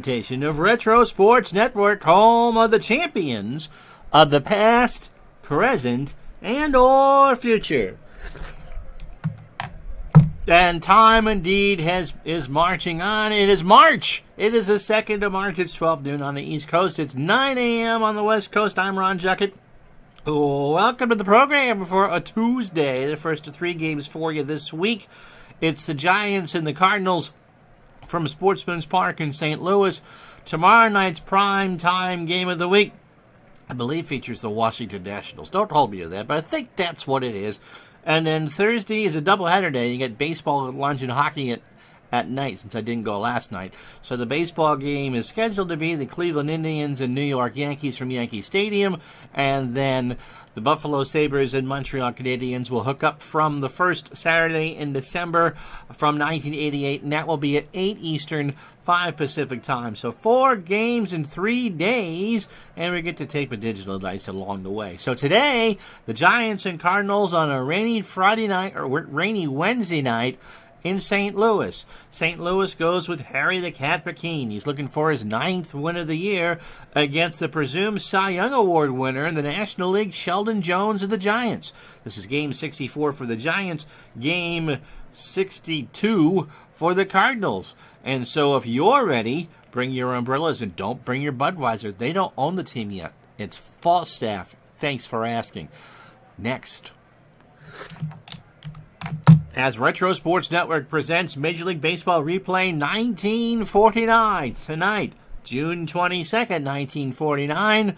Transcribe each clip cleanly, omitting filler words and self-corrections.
Of Retro Sports Network, home of the champions of the past, present, and or future. And time indeed is marching on. It is March. It is the 2nd of March. It's 12 noon on the East Coast. It's 9 a.m. on the West Coast. I'm Ron Juckett. Welcome to the program for a Tuesday. The first of 3 games for you this week. It's the Giants and the Cardinals from Sportsman's Park in St. Louis. Tomorrow night's prime time game of the week, I believe, features the Washington Nationals. Don't hold me to that, but I think that's what it is. And then Thursday is a doubleheader day. You get baseball at lunch and hockey at night, since I didn't go last night. So the baseball game is scheduled to be the Cleveland Indians and New York Yankees from Yankee Stadium, and then the Buffalo Sabres and Montreal Canadiens will hook up from the first Saturday in December from 1988, and that will be at 8 Eastern, 5 Pacific time. So 4 games in 3 days, and we get to take a digital dice along the way. So today, the Giants and Cardinals on a rainy Friday night, or rainy Wednesday night, in St. Louis. St. Louis goes with Harry the Cat McKean. He's looking for his 9th win of the year against the presumed Cy Young Award winner in the National League, Sheldon Jones of the Giants. This is game 64 for the Giants, game 62 for the Cardinals. And so if you're ready, bring your umbrellas and don't bring your Budweiser. They don't own the team yet. It's Falstaff. Thanks for asking. Next, as Retro Sports Network presents Major League Baseball Replay 1949, tonight, June 22nd, 1949,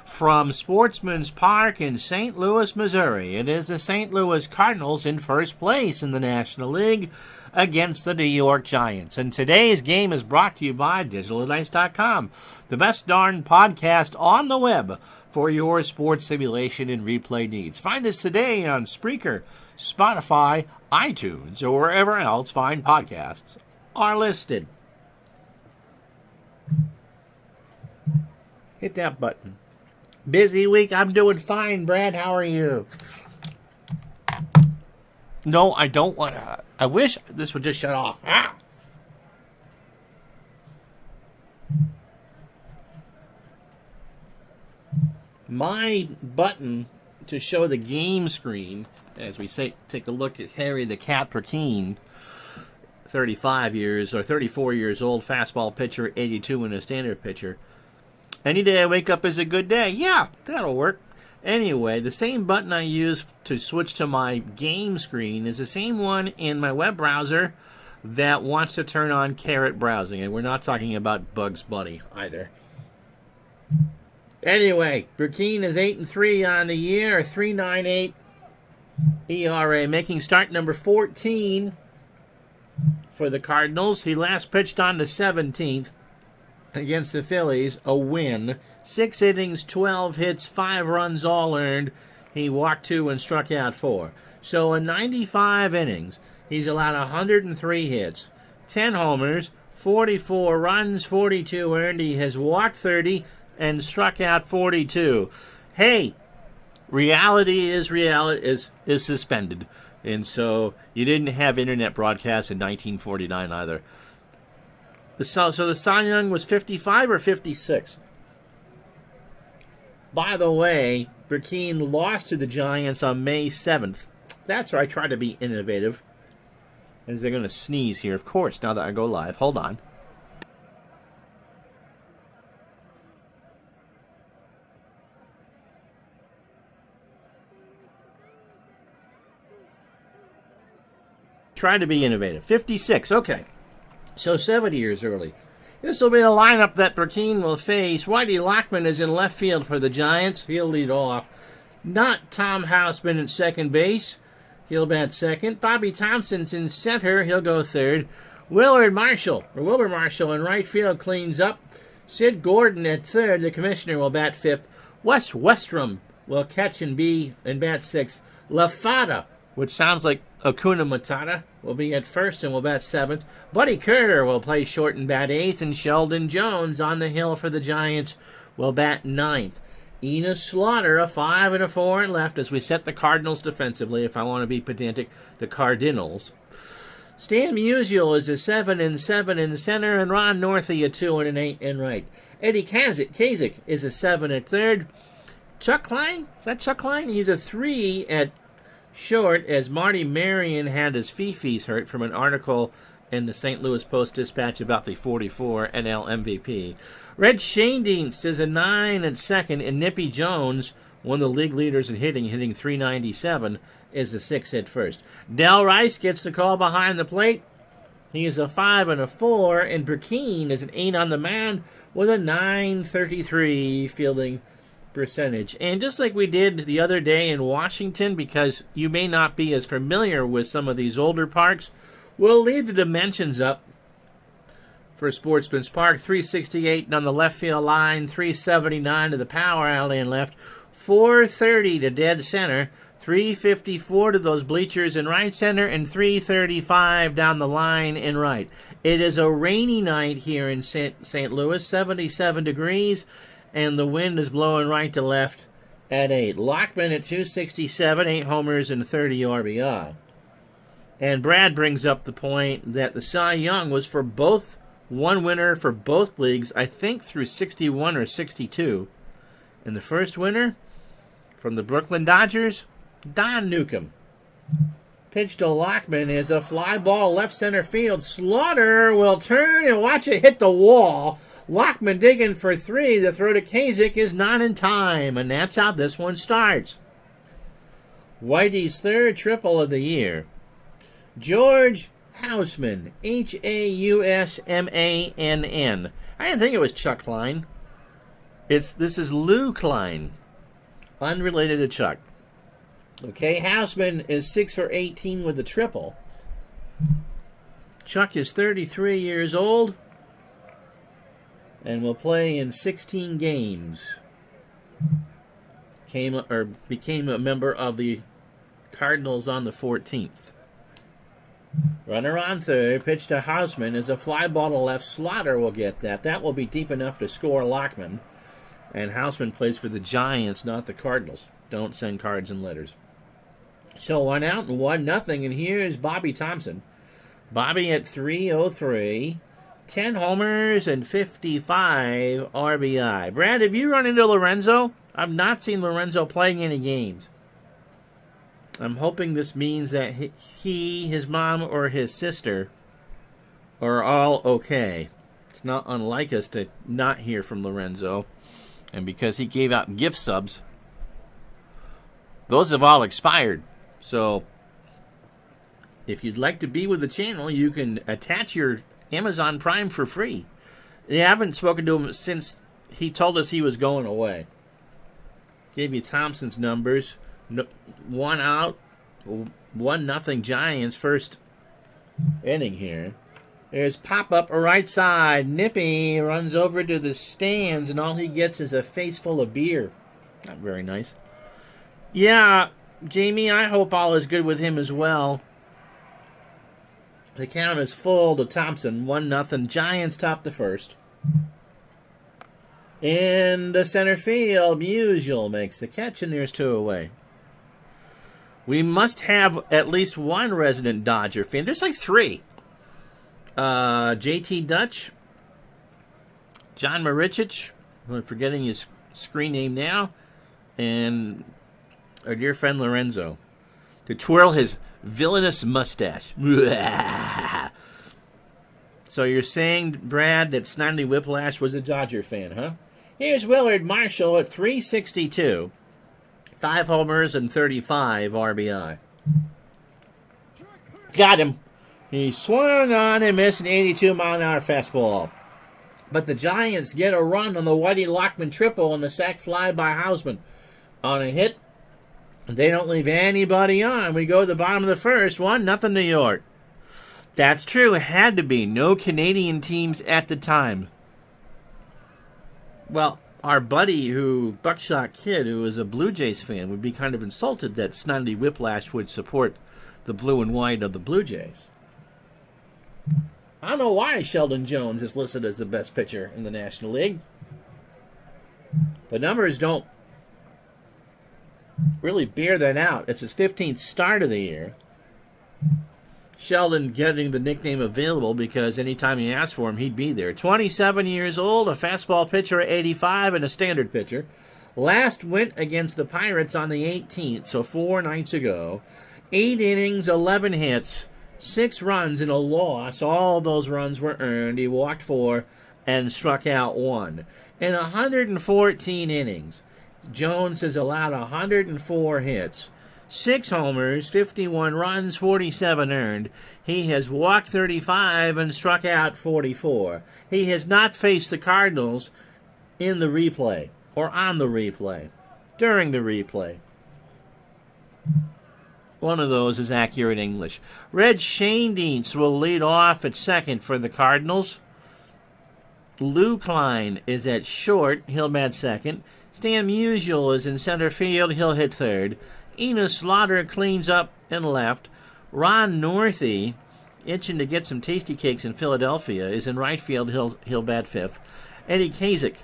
from Sportsman's Park in St. Louis, Missouri. It is the St. Louis Cardinals in first place in the National League against the New York Giants. And today's game is brought to you by DigitalDice.com, the best darn podcast on the web for your sports simulation and replay needs. Find us today on Spreaker, Spotify, iTunes, or wherever else fine podcasts are listed. Hit that button. Busy week? I'm doing fine, Brad. How are you? No, I don't want to. I wish this would just shut off. Ah! My button to show the game screen, as we say, take a look at Harry the Cat McKean, 34 years old, fastball pitcher, 82 in a standard pitcher. Any day I wake up is a good day. Yeah, that'll work. Anyway, the same button I use to switch to my game screen is the same one in my web browser that wants to turn on carrot browsing. And we're not talking about Bugs Bunny either. Anyway, McKean is 8-3 on the year, a 3.98 ERA, making start number 14 for the Cardinals. He last pitched on the 17th against the Phillies, a win. 6 innings, 12 hits, 5 runs all earned. He walked 2 and struck out 4. So in 95 innings, he's allowed 103 hits, 10 homers, 44 runs, 42 earned. He has walked 30 and struck out 42. Hey, reality is suspended. And so you didn't have internet broadcasts in 1949 either. So the Cy Young was 55 or 56? By the way, McKean lost to the Giants on May 7th. That's where I try to be innovative. As they're going to sneeze here, of course, now that I go live. Hold on. Try to be innovative. 56, okay. So 7 years early. This will be the lineup that McKean will face. Whitey Lockman is in left field for the Giants. He'll lead off. Not Tom Houseman at second base. He'll bat second. Bobby Thompson's in center. He'll go third. Willard Marshall in right field cleans up. Sid Gordon at third. The commissioner will bat fifth. Wes Westrom will catch and bat sixth. LaFada, which sounds like Hakuna Matata, will be at first and will bat seventh. Buddy Carter will play short and bat eighth, and Sheldon Jones on the hill for the Giants will bat ninth. Enos Slaughter, a 5 and a 4 and left as we set the Cardinals defensively. If I want to be pedantic, the Cardinals. Stan Musial is a 7-7 in center, and Ron Northey a 2-8 in right. Eddie Kazik is a 7 at third. Chuck Klein, is that Chuck Klein? He's a 3 at short, as Marty Marion had his fifis hurt from an article in the St. Louis Post-Dispatch about the 44 NL MVP. Red Schoendienst is a 9 at second, and Nippy Jones, one of the league leaders in hitting 397, is a 6 at first. Del Rice gets the call behind the plate. He is a 5 and a 4, and Burkeen is an 8 on the mound with a .933 fielding percentage. And just like we did the other day in Washington, because you may not be as familiar with some of these older parks, we'll leave the dimensions up for Sportsman's Park. 368 on the left field line, 379 to the power alley and left, 430 to dead center, 354 to those bleachers in right center, and 335 down the line in right. It is a rainy night here in St. Louis, 77 degrees, and the wind is blowing right to left at 8. Lockman at 267, 8 homers and 30 RBI. And Brad brings up the point that the Cy Young was for both, one winner for both leagues, I think through 61 or 62. And the first winner from the Brooklyn Dodgers, Don Newcomb. Pitch to Lockman is a fly ball left center field. Slaughter will turn and watch it hit the wall. Lockman digging for 3. The throw to Kazik is not in time, and that's how this one starts. Whitey's third triple of the year. George Hausman, Hausmann. I didn't think it was Chuck Klein. This is Lou Klein, unrelated to Chuck. Okay, Hausman is 6 for 18 with a triple. Chuck is 33 years old and will play in 16 games. Became a member of the Cardinals on the 14th. Runner on third, pitch to Hausman is a fly ball to left. Slaughter will get that. That will be deep enough to score Lockman. And Hausman plays for the Giants, not the Cardinals. Don't send cards and letters. So 1 out and 1-0, and here is Bobby Thompson. Bobby at 303, 10 homers and 55 RBI. Brad, have you run into Lorenzo? I've not seen Lorenzo playing any games. I'm hoping this means that he, his mom, or his sister are all okay. It's not unlike us to not hear from Lorenzo. And because he gave out gift subs, those have all expired. So if you'd like to be with the channel, you can attach your Amazon Prime for free. I haven't spoken to him since he told us he was going away. Gave you Thompson's numbers. 1 out, 1-0 Giants, first inning here. There's pop-up right side. Nippy runs over to the stands, and all he gets is a face full of beer. Not very nice. Yeah, Jamie, I hope all is good with him as well. The count is full to Thompson. 1-0. Giants top the first. In the center field, Musial makes the catch, and there's 2 away. We must have at least one resident Dodger fan. There's like 3. JT Dutch, John Marichich, I'm forgetting his screen name now, and our dear friend Lorenzo, to twirl his villainous mustache. So you're saying, Brad, that Snidely Whiplash was a Dodger fan, huh? Here's Willard Marshall at 362. 5 homers and 35 RBI. Got him. He swung on and missed an 82-mile-an-hour fastball. But the Giants get a run on the Whitey Lockman triple and the sac fly by Hausman. On a hit, they don't leave anybody on. We go to the bottom of the first, 1-0 New York. That's true. It had to be. No Canadian teams at the time. Well, our buddy, Buckshot Kid, who is a Blue Jays fan, would be kind of insulted that Snidely Whiplash would support the blue and white of the Blue Jays. I don't know why Sheldon Jones is listed as the best pitcher in the National League. The numbers don't really bear that out. It's his 15th start of the year. Sheldon getting the nickname available because anytime he asked for him, he'd be there. 27 years old, a fastball pitcher at 85 and a standard pitcher. Last went against the Pirates on the 18th, so 4 nights ago. 8 innings, 11 hits, 6 runs and a loss. All those runs were earned. He walked 4 and struck out 1. In 114 innings, Jones has allowed 104 hits, 6 homers, 51 runs, 47 earned. He has walked 35 and struck out 44. He has not faced the Cardinals in the replay, or on the replay, during the replay. One of those is accurate English. Red Schoendienst will lead off at second for the Cardinals. Lou Klein is at short. He'll bat second. Stan Musial is in center field. He'll hit third. Enos Slaughter cleans up in left. Ron Northey, itching to get some tasty cakes in Philadelphia, is in right field. He'll bat fifth. Eddie Kazak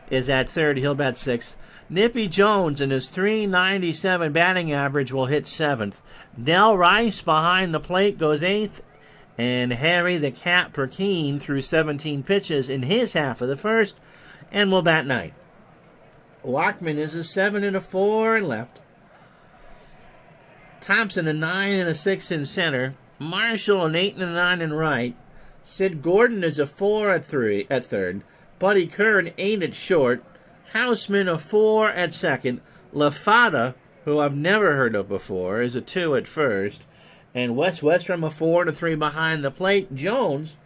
is at third. He'll bat sixth. Nippy Jones and his .397 batting average will hit seventh. Del Rice behind the plate goes eighth. And Harry the Cat Perkeen threw 17 pitches in his half of the first and will bat ninth. Lockman is a 7 and a 4 in left. Thompson a 9 and a 6 in center. Marshall an 8 and a 9 in right. Sid Gordon is a 4 at third. Buddy Kerr an 8 at short. Houseman a 4 at second. LaFada, who I've never heard of before, is a 2 at first. And Wes Westrom a 4 and a 3 behind the plate. Jones,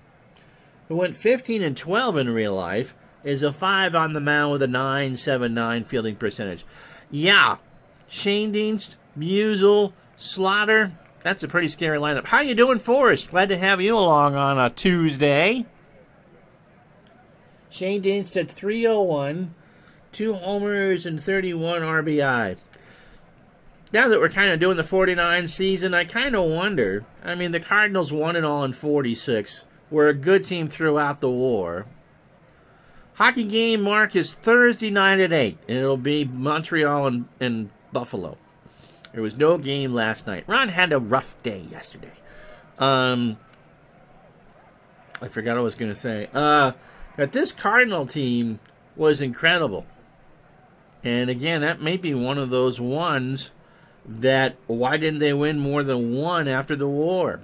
who went 15 and 12 in real life, is a 5 on the mound with a .979 fielding percentage. Yeah, Schoendienst, Musial, Slaughter. That's a pretty scary lineup. How you doing, Forrest? Glad to have you along on a Tuesday. Schoendienst at .301, 2 homers and 31 RBI. Now that we're kind of doing the 49 season, I kind of wonder. I mean, the Cardinals won it all in 46. We're a good team throughout the war. Hockey game mark is Thursday night at 8. And it'll be Montreal and Buffalo. There was no game last night. Ron had a rough day yesterday. I forgot what I was going to say. That this Cardinal team was incredible. And again, that may be one of those ones that why didn't they win more than one after the war?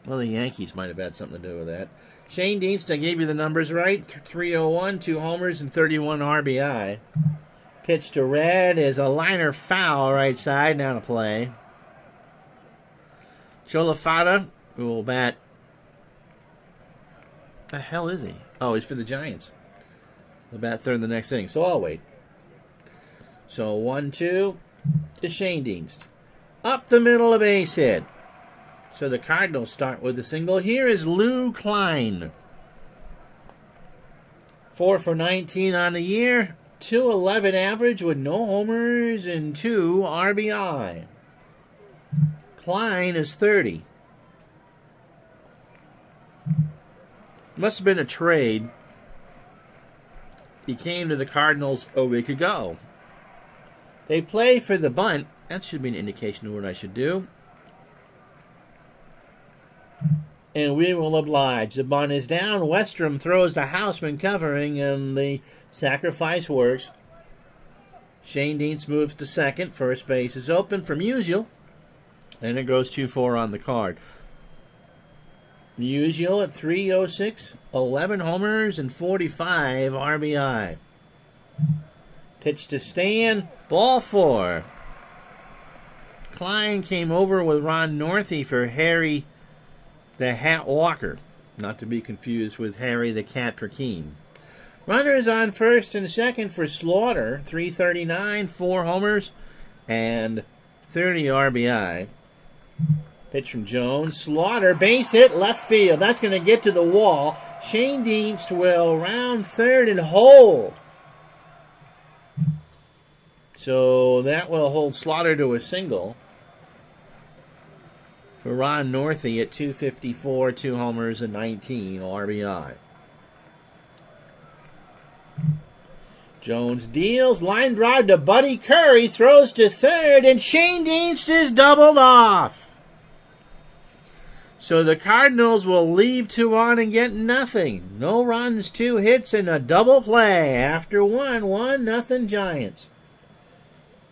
Well, the Yankees might have had something to do with that. Schoendienst, I gave you the numbers right. .301, 2 homers and 31 RBI. Pitch to Red is a liner foul right side, now to play. Cholafata, who will bat. The hell is he? Oh, he's for the Giants. He'll bat third in the next inning, so I'll wait. So 1-2 to Schoendienst. Up the middle, a base hit. So the Cardinals start with a single. Here is Lou Klein. 4 for 19 on the year. .211 average with no homers and 2 RBI. Klein is 30. Must have been a trade. He came to the Cardinals a week ago. They play for the bunt. That should be an indication of what I should do. And we will oblige. The bunt is down. Westrom throws to Houseman covering, and the sacrifice works. Schoendienst moves to second. First base is open for Musial. And it goes 2-4 on the card. Musial at .306, 11 homers and 45 RBI. Pitch to Stan, ball 4. Klein came over with Ron Northey for Harry the Hat Walker, not to be confused with Harry the Cat Perkeen. Runners on first and second for Slaughter, .339, 4 homers and 30 RBI. Pitch from Jones. Slaughter, base hit, left field. That's going to get to the wall. Schoendienst will round third and hold. So that will hold Slaughter to a single. For Ron Northey at .254, 2 homers and 19 RBI. Jones deals, line drive to Buddy Curry, throws to third, and Schoendienst is doubled off. So the Cardinals will leave 2 on and get nothing. No runs, 2 hits, and a double play. After 1-0 Giants.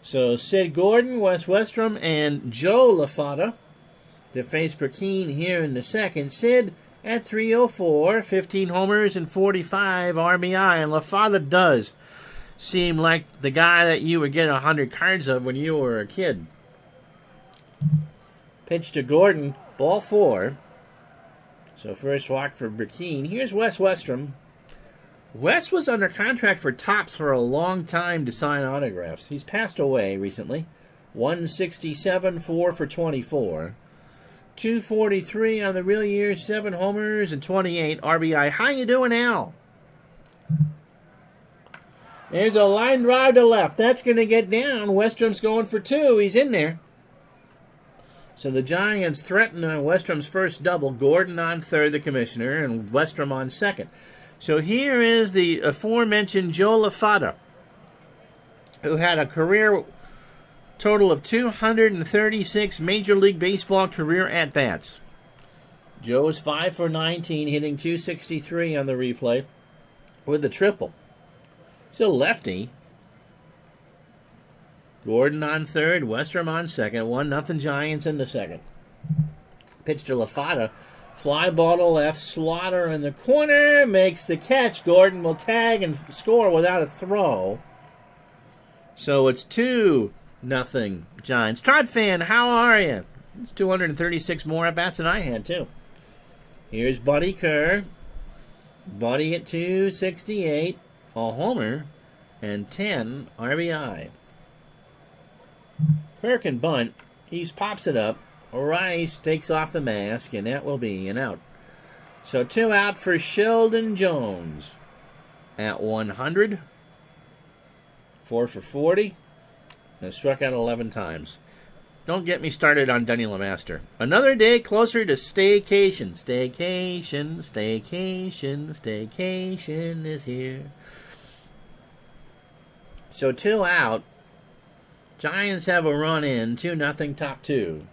So Sid Gordon, Wes Westrom, and Joe LaFada to face Burkeen here in the second. Sid at 304, 15 homers and 45 RBI. And LaFada does seem like the guy that you would get 100 cards of when you were a kid. Pitch to Gordon, ball 4. So first walk for Burkeen. Here's Wes Westrom. Wes was under contract for Topps for a long time to sign autographs. He's passed away recently. 167, 4 for 24. 243 on the real year, 7 homers and 28 RBI. How you doing, Al? There's a line drive to left. That's going to get down. Westrom's going for 2. He's in there. So the Giants threaten on Westrom's first double. Gordon on third, the commissioner, and Westrom on second. So here is the aforementioned Joe LaFada, who had a career total of 236 Major League Baseball career at-bats. Joe is 5 for 19, hitting 263 on the replay with a triple. Still lefty. Gordon on third, Westrom on second. 1-0 Giants in the second. Pitch to LaFada. Fly ball to left. Slaughter in the corner. Makes the catch. Gordon will tag and score without a throw. So it's 2-0 Giants. Todd fan, how are you? It's 236 more at-bats than I had, too. Here's Buddy Kerr. Buddy at 268. A homer and 10 RBI. Kerr can bunt. He pops it up. Rice takes off the mask, and that will be an out. So 2 out for Sheldon Jones at 100. 4 for 40. And struck out 11 times. Don't get me started on Denny LeMaster. Another day closer to staycation. Staycation, staycation, staycation is here. So 2 out. Giants have a run in. 2-0 top 2.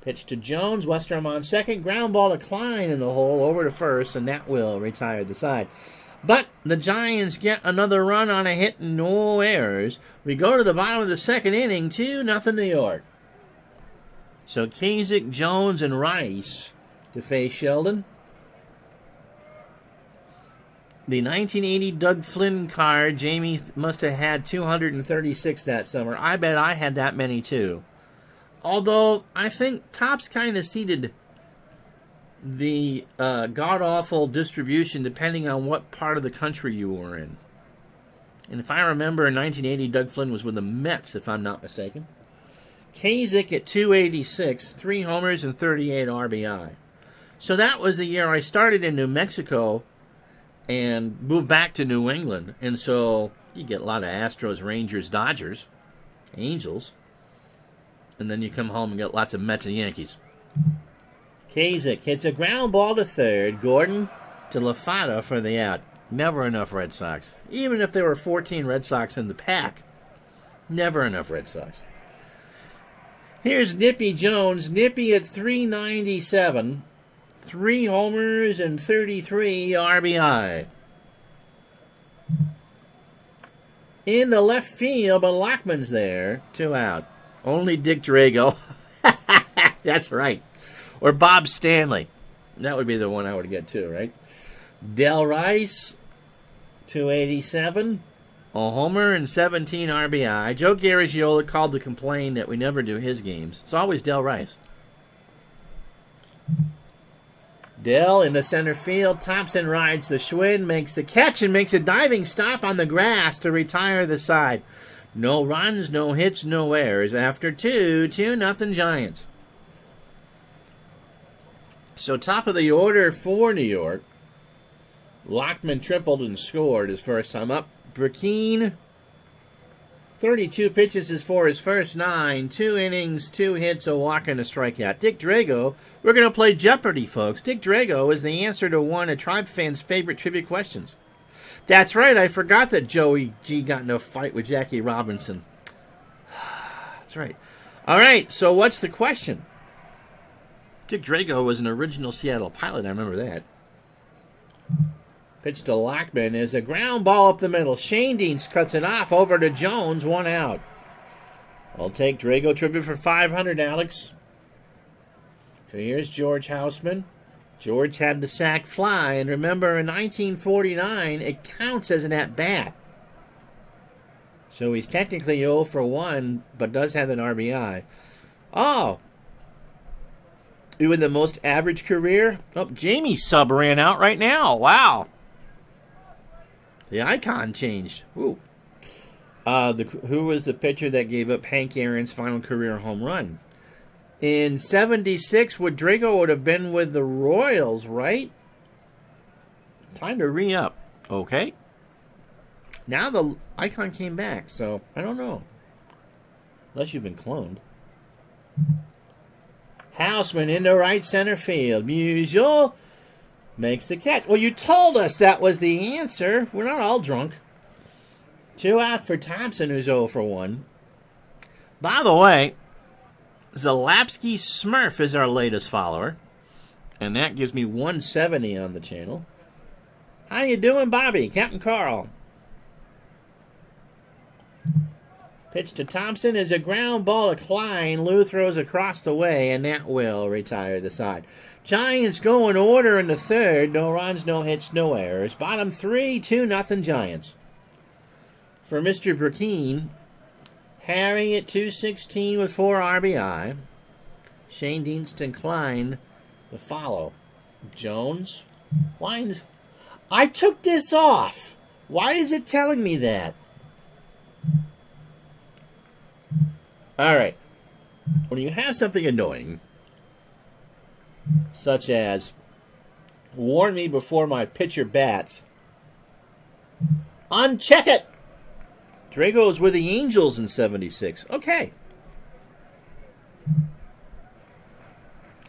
Pitch to Jones. Westrom on second. Ground ball to Klein in the hole over to first, and that will retire the side. But the Giants get another run on a hit and no errors. We go to the bottom of the second inning. 2-0 New York. So Kasich, Jones, and Rice to face Sheldon. The 1980 Doug Flynn card, Jamie must have had 236 that summer. I bet I had that many too. Although, I think Topps kind of seeded the god-awful distribution depending on what part of the country you were in. And if I remember, in 1980, Doug Flynn was with the Mets, if I'm not mistaken. Kasich at 286, 3 homers and 38 RBI. So that was the year I started in New Mexico and moved back to New England. And so you get a lot of Astros, Rangers, Dodgers, Angels. And then you come home and get lots of Mets and Yankees. Kasich hits a ground ball to third. Gordon to LaFada for the out. Never enough Red Sox. Even if there were 14 Red Sox in the pack, never enough Red Sox. Here's Nippy Jones. Nippy at 397. 3 homers and 33 RBI. In the left field, but Lockman's there. 2 out. Only Dick Drago. That's right. Or Bob Stanley. That would be the one I would get too, right? Del Rice, 287. A homer and 17 RBI. Joe Garagiola called to complain that we never do his games. It's always Del Rice. Del in the center field. Thompson rides the Schwinn, makes the catch, and makes a diving stop on the grass to retire the side. No runs, no hits, no errors. After 2-0 Giants. So top of the order for New York. Lockman tripled and scored his first time up. Burkeen, 32 pitches for his first 9. 2 innings, 2 hits, a walk, and a strikeout. Dick Drago, we're going to play Jeopardy, folks. Dick Drago is the answer to one of Tribe fans' favorite trivia questions. That's right, I forgot that Joey G got in a fight with Jackie Robinson. That's right. All right, so what's the question? Dick Drago was an original Seattle Pilot. I remember that. Pitch to Lockman is a ground ball up the middle. Shane Deans cuts it off over to Jones. 1 out. I'll take Drago trivia for 500, Alex. So here's George Houseman. George had the sac fly, and remember in 1949, it counts as an at-bat. So he's technically 0 for 1, but does have an RBI. Oh! Even the most average career? Oh, Jamie's sub ran out right now. Wow. The icon changed. Ooh. Who was the pitcher that gave up Hank Aaron's final career home run? In 76, Drago would have been with the Royals, right? Time to re-up. Okay. Now the icon came back, so I don't know. Unless you've been cloned. Houseman into right center field. Musial makes the catch. Well, you told us that was the answer. We're not all drunk. 2 out for Thompson, who's 0 for 1. By the way, Zalapsky Smurf is our latest follower. And that gives me 170 on the channel. How you doing, Bobby? Captain Carl. Pitch to Thompson is a ground ball to Klein. Lou throws across the way, and that will retire the side. Giants go in order in the third. No runs, no hits, no errors. Bottom 3, 2-0 Giants. For Mr. Burkeen, Harry at 216 with 4 RBI. Shane Deanston Klein the follow. Jones. Lines. I took this off. Why is it telling me that? All right. When you have something annoying, such as warn me before my pitcher bats, uncheck it. Drago was with the Angels in 76. Okay.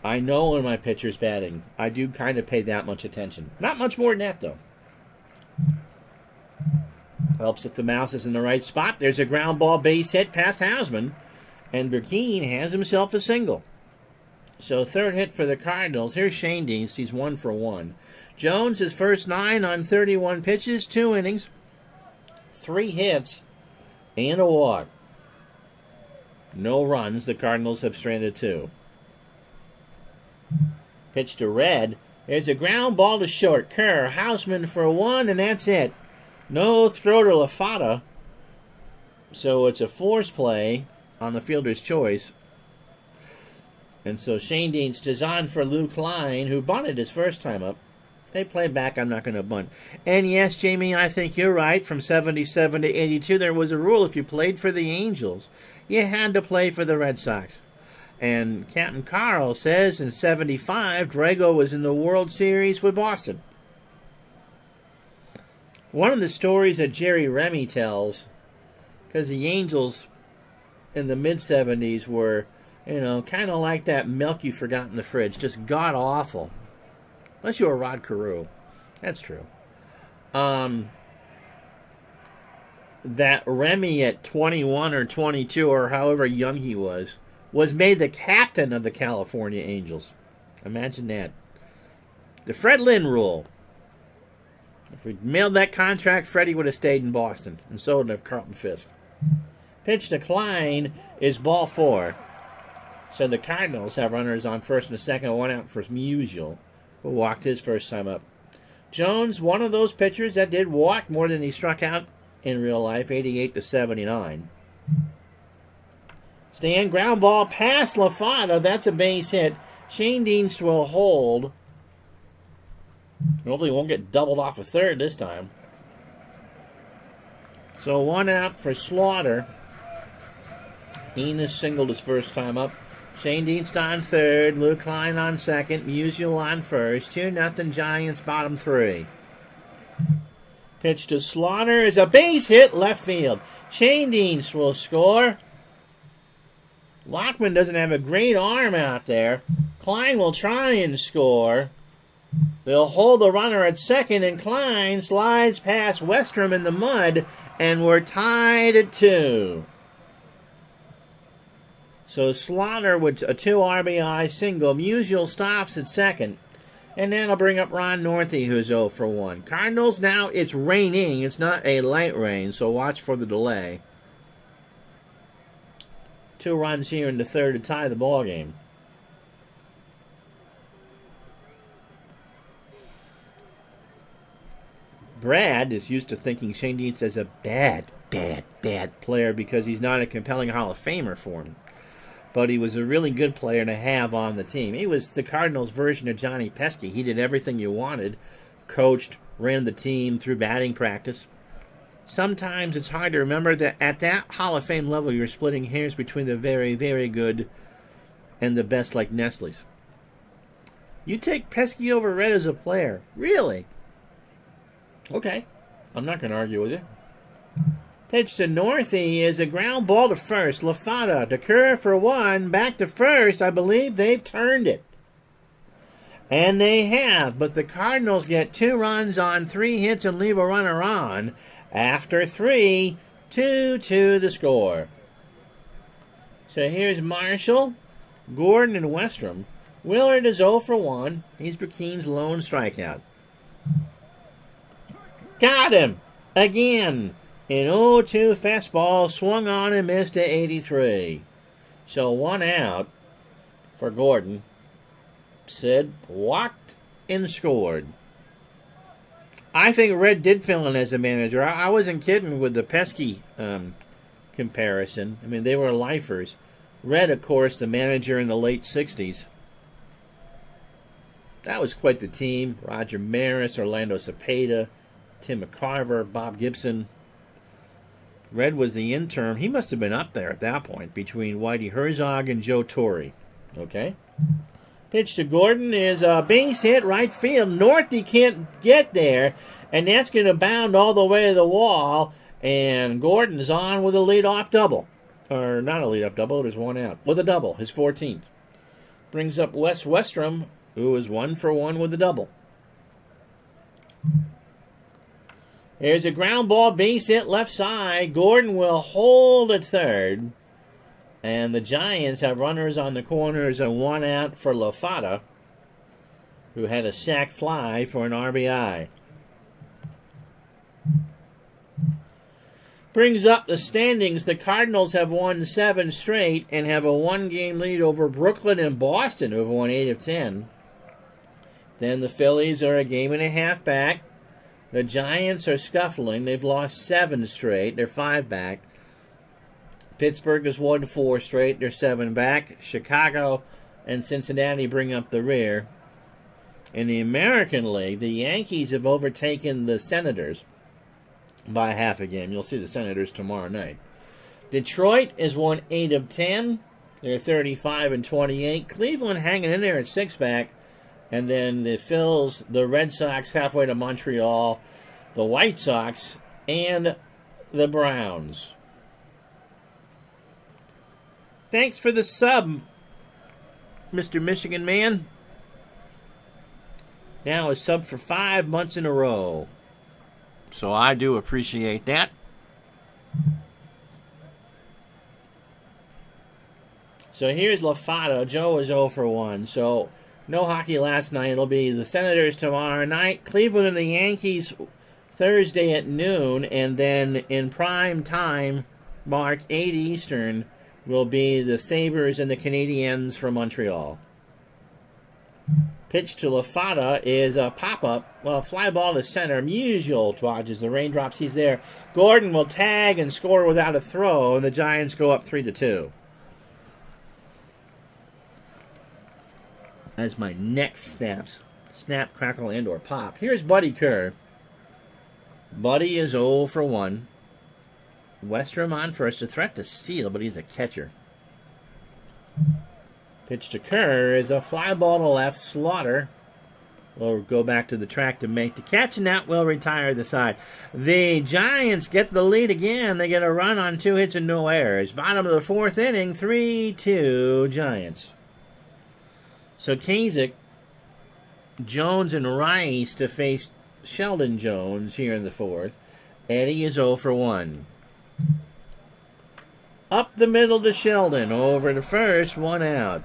I know when my pitcher's batting. I do kind of pay that much attention. Not much more than that, though. Helps if the mouse is in the right spot. There's a ground ball base hit past Houseman. And Burkeen has himself a single. So third hit for the Cardinals. Here's Shane Deans. He's 1 for 1. Jones, his first 9 on 31 pitches, 2 innings, 3 hits, and a walk. No runs. The Cardinals have stranded 2. Pitch to Red. There's a ground ball to short. Kerr, Houseman for 1, and that's it. No throw to LaFata. So it's a force play on the fielder's choice. And so Shane Deans is on for Lou Klein, who bunted his first time up. They play back, I'm not going to bunt. And yes, Jamie, I think you're right. From 77 to 82, there was a rule if you played for the Angels, you had to play for the Red Sox. And Captain Carl says in 75, Drago was in the World Series with Boston. One of the stories that Jerry Remy tells, because the Angels in the mid-70s were, kind of like that milk you forgot in the fridge, just god-awful. Unless you were Rod Carew. That's true. That Remy at 21 or 22, or however young he was made the captain of the California Angels. Imagine that. The Fred Lynn rule. If we'd mailed that contract, Freddie would have stayed in Boston, and so would have Carlton Fisk. Pitch to Klein is ball 4. So the Cardinals have runners on first and a second, 1 out for Musial, who walked his first time up. Jones, one of those pitchers that did walk more than he struck out in real life, 88 to 79. Stan, ground ball past LaFata. That's a base hit. Shane Deans will hold. Hopefully he won't get doubled off a third this time. So 1 out for Slaughter. Enos singled his first time up. Shane Deans on third. Lou Klein on second. Musial on first. 2-0 Giants, bottom 3. Pitch to Slaughter is a base hit left field. Shane Deans will score. Lockman doesn't have a great arm out there. Klein will try and score. They'll hold the runner at second, and Klein slides past Westrom in the mud, and we're tied at 2. So Slaughter with a 2 RBI single. Musial stops at second. And then I'll bring up Ron Northey, who's 0 for 1. Cardinals now, it's raining. It's not a light rain, so watch for the delay. 2 runs here in the third to tie the ball game. Brad is used to thinking Shane Dietz as a bad player because he's not a compelling Hall of Famer for him. But he was a really good player to have on the team. He was the Cardinals' version of Johnny Pesky. He did everything you wanted, coached, ran the team through batting practice. Sometimes it's hard to remember that at that Hall of Fame level, you're splitting hairs between the very, very good and the best like Nestle's. You take Pesky over Red as a player. Really? Okay. I'm not going to argue with you. Pitch to Northey is a ground ball to first. LaFada to Kerr for 1. Back to first. I believe they've turned it. And they have. But the Cardinals get 2 runs on 3 hits and leave a runner on. After 3, 2-2 the score. So here's Marshall, Gordon, and Westrom. Willard is 0 for 1. He's Burkeen's lone strikeout. Got him! Again! An 0-2 fastball swung on and missed to 83. So 1 out for Gordon. Sid walked and scored. I think Red did fill in as a manager. I wasn't kidding with the Pesky comparison. I mean, they were lifers. Red, of course, the manager in the late 60s. That was quite the team. Roger Maris, Orlando Cepeda, Tim McCarver, Bob Gibson. Red was the interim. He must have been up there at that point between Whitey Herzog and Joe Torre. Okay? Pitch to Gordon is a base hit right field. Northey can't get there, and that's going to bound all the way to the wall, and Gordon's on with a leadoff double. Or not a leadoff double, there's 1 out. With a double, his 14th. Brings up Wes Westrom, who is 1 for 1 with a double. Here's a ground ball, base hit left side. Gordon will hold at third. And the Giants have runners on the corners and 1 out for LaFada, who had a sac fly for an RBI. Brings up the standings. The Cardinals have won 7 straight and have a 1-game lead over Brooklyn and Boston, who have won 8 of 10. Then the Phillies are a 1.5 games back. The Giants are scuffling. They've lost 7 straight. They're 5 back. Pittsburgh has won 4 straight. They're 7 back. Chicago and Cincinnati bring up the rear. In the American League, the Yankees have overtaken the Senators by half a game. You'll see the Senators tomorrow night. Detroit has won 8 of 10. They're 35 and 28. Cleveland hanging in there at 6 back. And then the Phils, the Red Sox halfway to Montreal, the White Sox, and the Browns. Thanks for the sub, Mr. Michigan Man. Now a sub for 5 months in a row. So I do appreciate that. So here's LaFada. Joe is 0 for 1. So no hockey last night. It'll be the Senators tomorrow night. Cleveland and the Yankees Thursday at noon. And then in prime time, mark 8 Eastern, will be the Sabres and the Canadiens from Montreal. Pitch to LaFada is a pop-up. Well, fly ball to center. Musial dodges the raindrops. He's there. Gordon will tag and score without a throw, and the Giants go up 3-2. That's my next snaps. Snap, crackle, and or pop. Here's Buddy Kerr. Buddy is 0 for 1. Westrom on first, a threat to steal, but he's a catcher. Pitch to Kerr is a fly ball to left. Slaughter will go back to the track to make the catch, and that will retire the side. The Giants get the lead again. They get a run on 2 hits and no errors. Bottom of the 4th inning, 3-2 Giants. So Kasich, Jones, and Rice to face Sheldon Jones here in the 4th. Eddie is 0 for 1. Up the middle to Sheldon. Over to first. 1 out.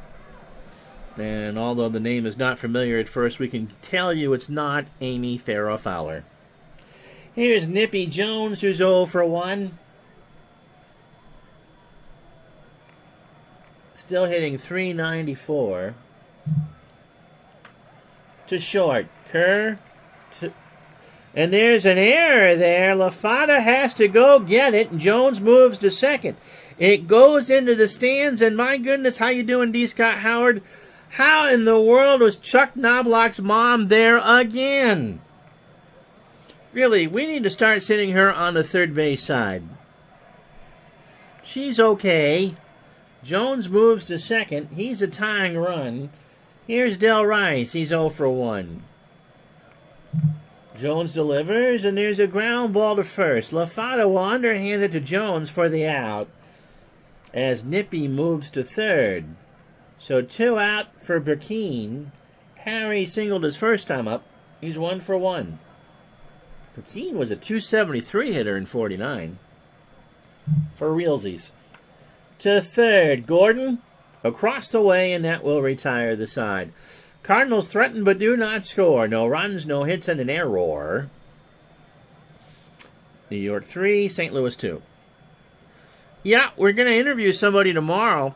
And although the name is not familiar at first, we can tell you it's not Amy Farrah Fowler. Here's Nippy Jones, who's 0 for 1. Still hitting .394. To short. Kerr. And there's an error there. LaFada has to go get it. And Jones moves to second. It goes into the stands. And my goodness, how you doing, D. Scott Howard? How in the world was Chuck Knobloch's mom there again? Really, we need to start sitting her on the third base side. She's okay. Jones moves to second. He's a tying run. Here's Del Rice. He's 0 for 1. Jones delivers, and there's a ground ball to first. LaFada will underhand it to Jones for the out as Nippy moves to third. So 2 out for Burkeen. Harry singled his first time up. He's 1 for 1. Burkeen was a .273 hitter in '49. For realsies. To third, Gordon across the way, and that will retire the side. Cardinals threaten but do not score. No runs, no hits, and an error. New York 3, St. Louis 2. Yeah, we're going to interview somebody tomorrow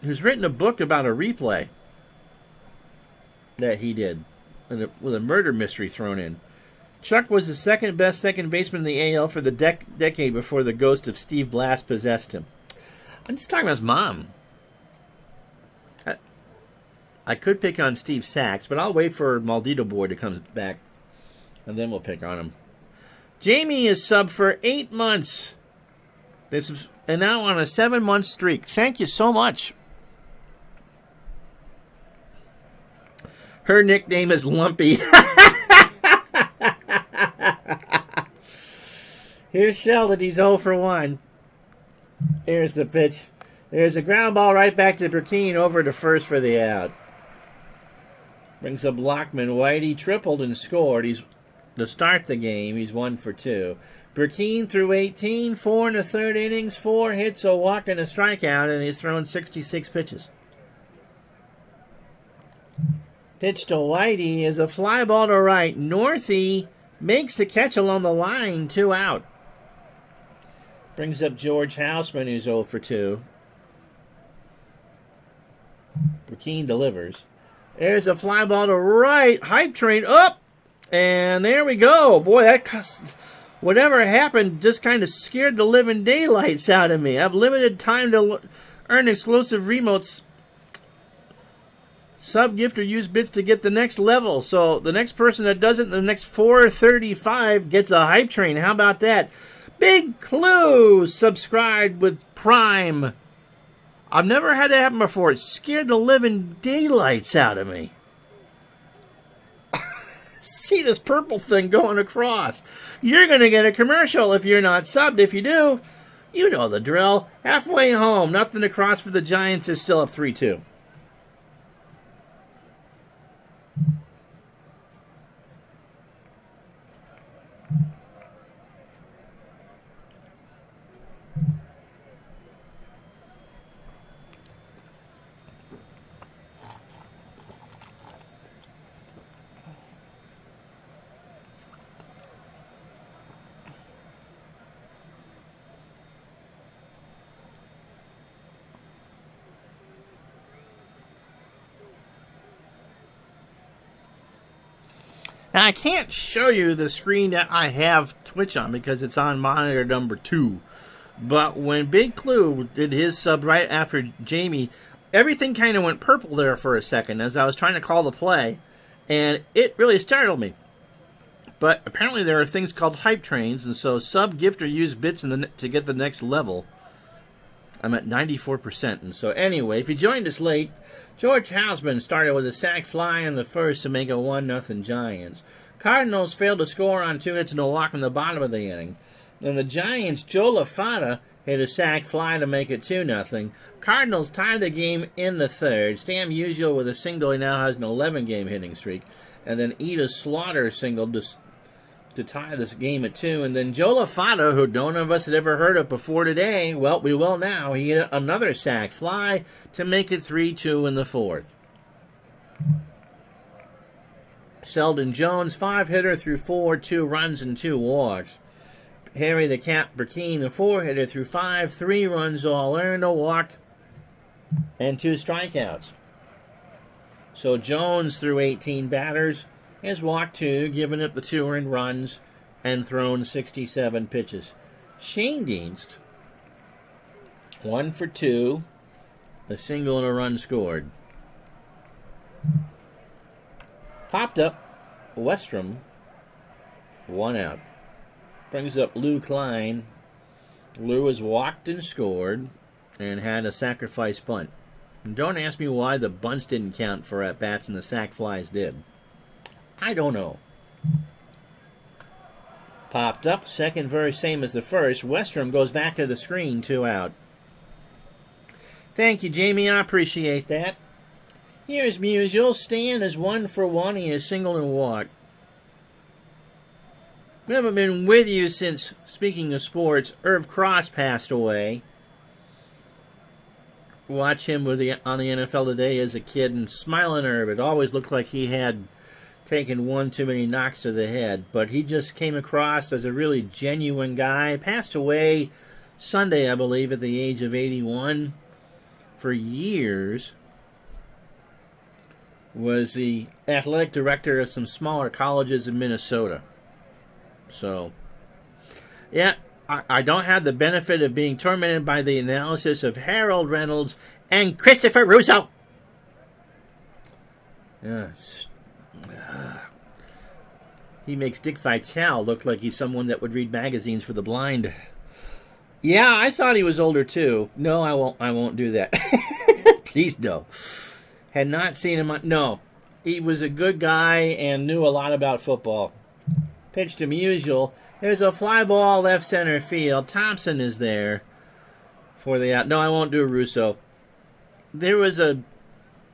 who's written a book about a replay that he did with a murder mystery thrown in. Chuck was the second best second baseman in the AL for the decade before the ghost of Steve Blass possessed him. I'm just talking about his mom. I could pick on Steve Sachs, but I'll wait for Maldito Boy to come back, and then we'll pick on him. Jamie is subbed for 8 months. And now on a 7-month streak. Thank you so much. Her nickname is Lumpy. Here's Sheldon. He's 0 for 1. Here's the pitch. There's a ground ball right back to Burkeen over to first for the out. Brings up Lockman. Whitey tripled and scored. He's to start the game. He's 1 for 2. Burkeen threw 18, 4 in the third innings, 4 hits, a walk, and a strikeout, and he's thrown 66 pitches. Pitch to Whitey is a fly ball to right. Northey makes the catch along the line, 2 out. Brings up George Houseman, who's 0 for 2. Burkeen delivers. There's a fly ball to right. Hype train up. And there we go. Boy, whatever happened just kind of scared the living daylights out of me. I've limited time to earn exclusive remotes. Sub, gift, or use bits to get the next level. So the next person that does it in the next 4:35 gets a hype train. How about that? Big clue. Subscribed with Prime. I've never had that happen before. It scared the living daylights out of me. See this purple thing going across. You're going to get a commercial if you're not subbed. If you do, you know the drill. Halfway home. Nothing to cross for the Giants is still up 3-2. Now, I can't show you the screen that I have Twitch on because it's on monitor number 2. But when Big Clue did his sub right after Jamie, everything kind of went purple there for a second as I was trying to call the play. And it really startled me. But apparently there are things called hype trains, and so sub, gift, or use bits to get the next level. I'm at 94%. And so anyway, if you joined us late, George Houseman started with a sac fly in the first to make it 1-0 Giants. Cardinals failed to score on 2 hits and a walk in the bottom of the inning. Then the Giants, Joe LaFada, hit a sac fly to make it 2-0. Cardinals tied the game in the third. Stan Musial with a single. He now has an 11-game hitting streak. And then Ida Slaughter singled to tie this game at 2. And then Joe LaFatta, who none of us had ever heard of before today, well, we will now. He hit another sac fly to make it 3-2 in the 4th. Sheldon Jones, 5-hitter through 4, 2 runs and 2 walks. Harry the Cap Burkeen, the 4-hitter through 5, 3 runs all earned, a walk, and 2 strikeouts. So Jones, through 18 batters, has walked 2, given up the 2 earned runs, and thrown 67 pitches. Shane Dienst, 1 for 2, a single and a run scored. Popped up, Westrom, 1 out. Brings up Lou Klein. Lou has walked and scored and had a sacrifice bunt. And don't ask me why the bunts didn't count for at-bats and the sac flies did. I don't know. Popped up, second verse, same as the first. Westrom goes back to the screen, 2 out. Thank you, Jamie. I appreciate that. Here's Musial. Stan is 1 for 1. He has singled and walked. We haven't been with you since, speaking of sports, Irv Cross passed away. Watch him on the NFL Today as a kid, and smiling Irv. It always looked like he had taken one too many knocks to the head, but he just came across as a really genuine guy. Passed away Sunday, I believe, at the age of 81. For years, was the athletic director of some smaller colleges in Minnesota. So, yeah, I don't have the benefit of being tormented by the analysis of Harold Reynolds and Christopher Russo. He makes Dick Vitale look like he's someone that would read magazines for the blind. Yeah, I thought he was older too. No, I won't do that. Please no. Had not seen him. No, he was a good guy and knew a lot about football. Pitch to Musial. There's a fly ball left center field. Thompson is there for the out. No, I won't do Russo. There was a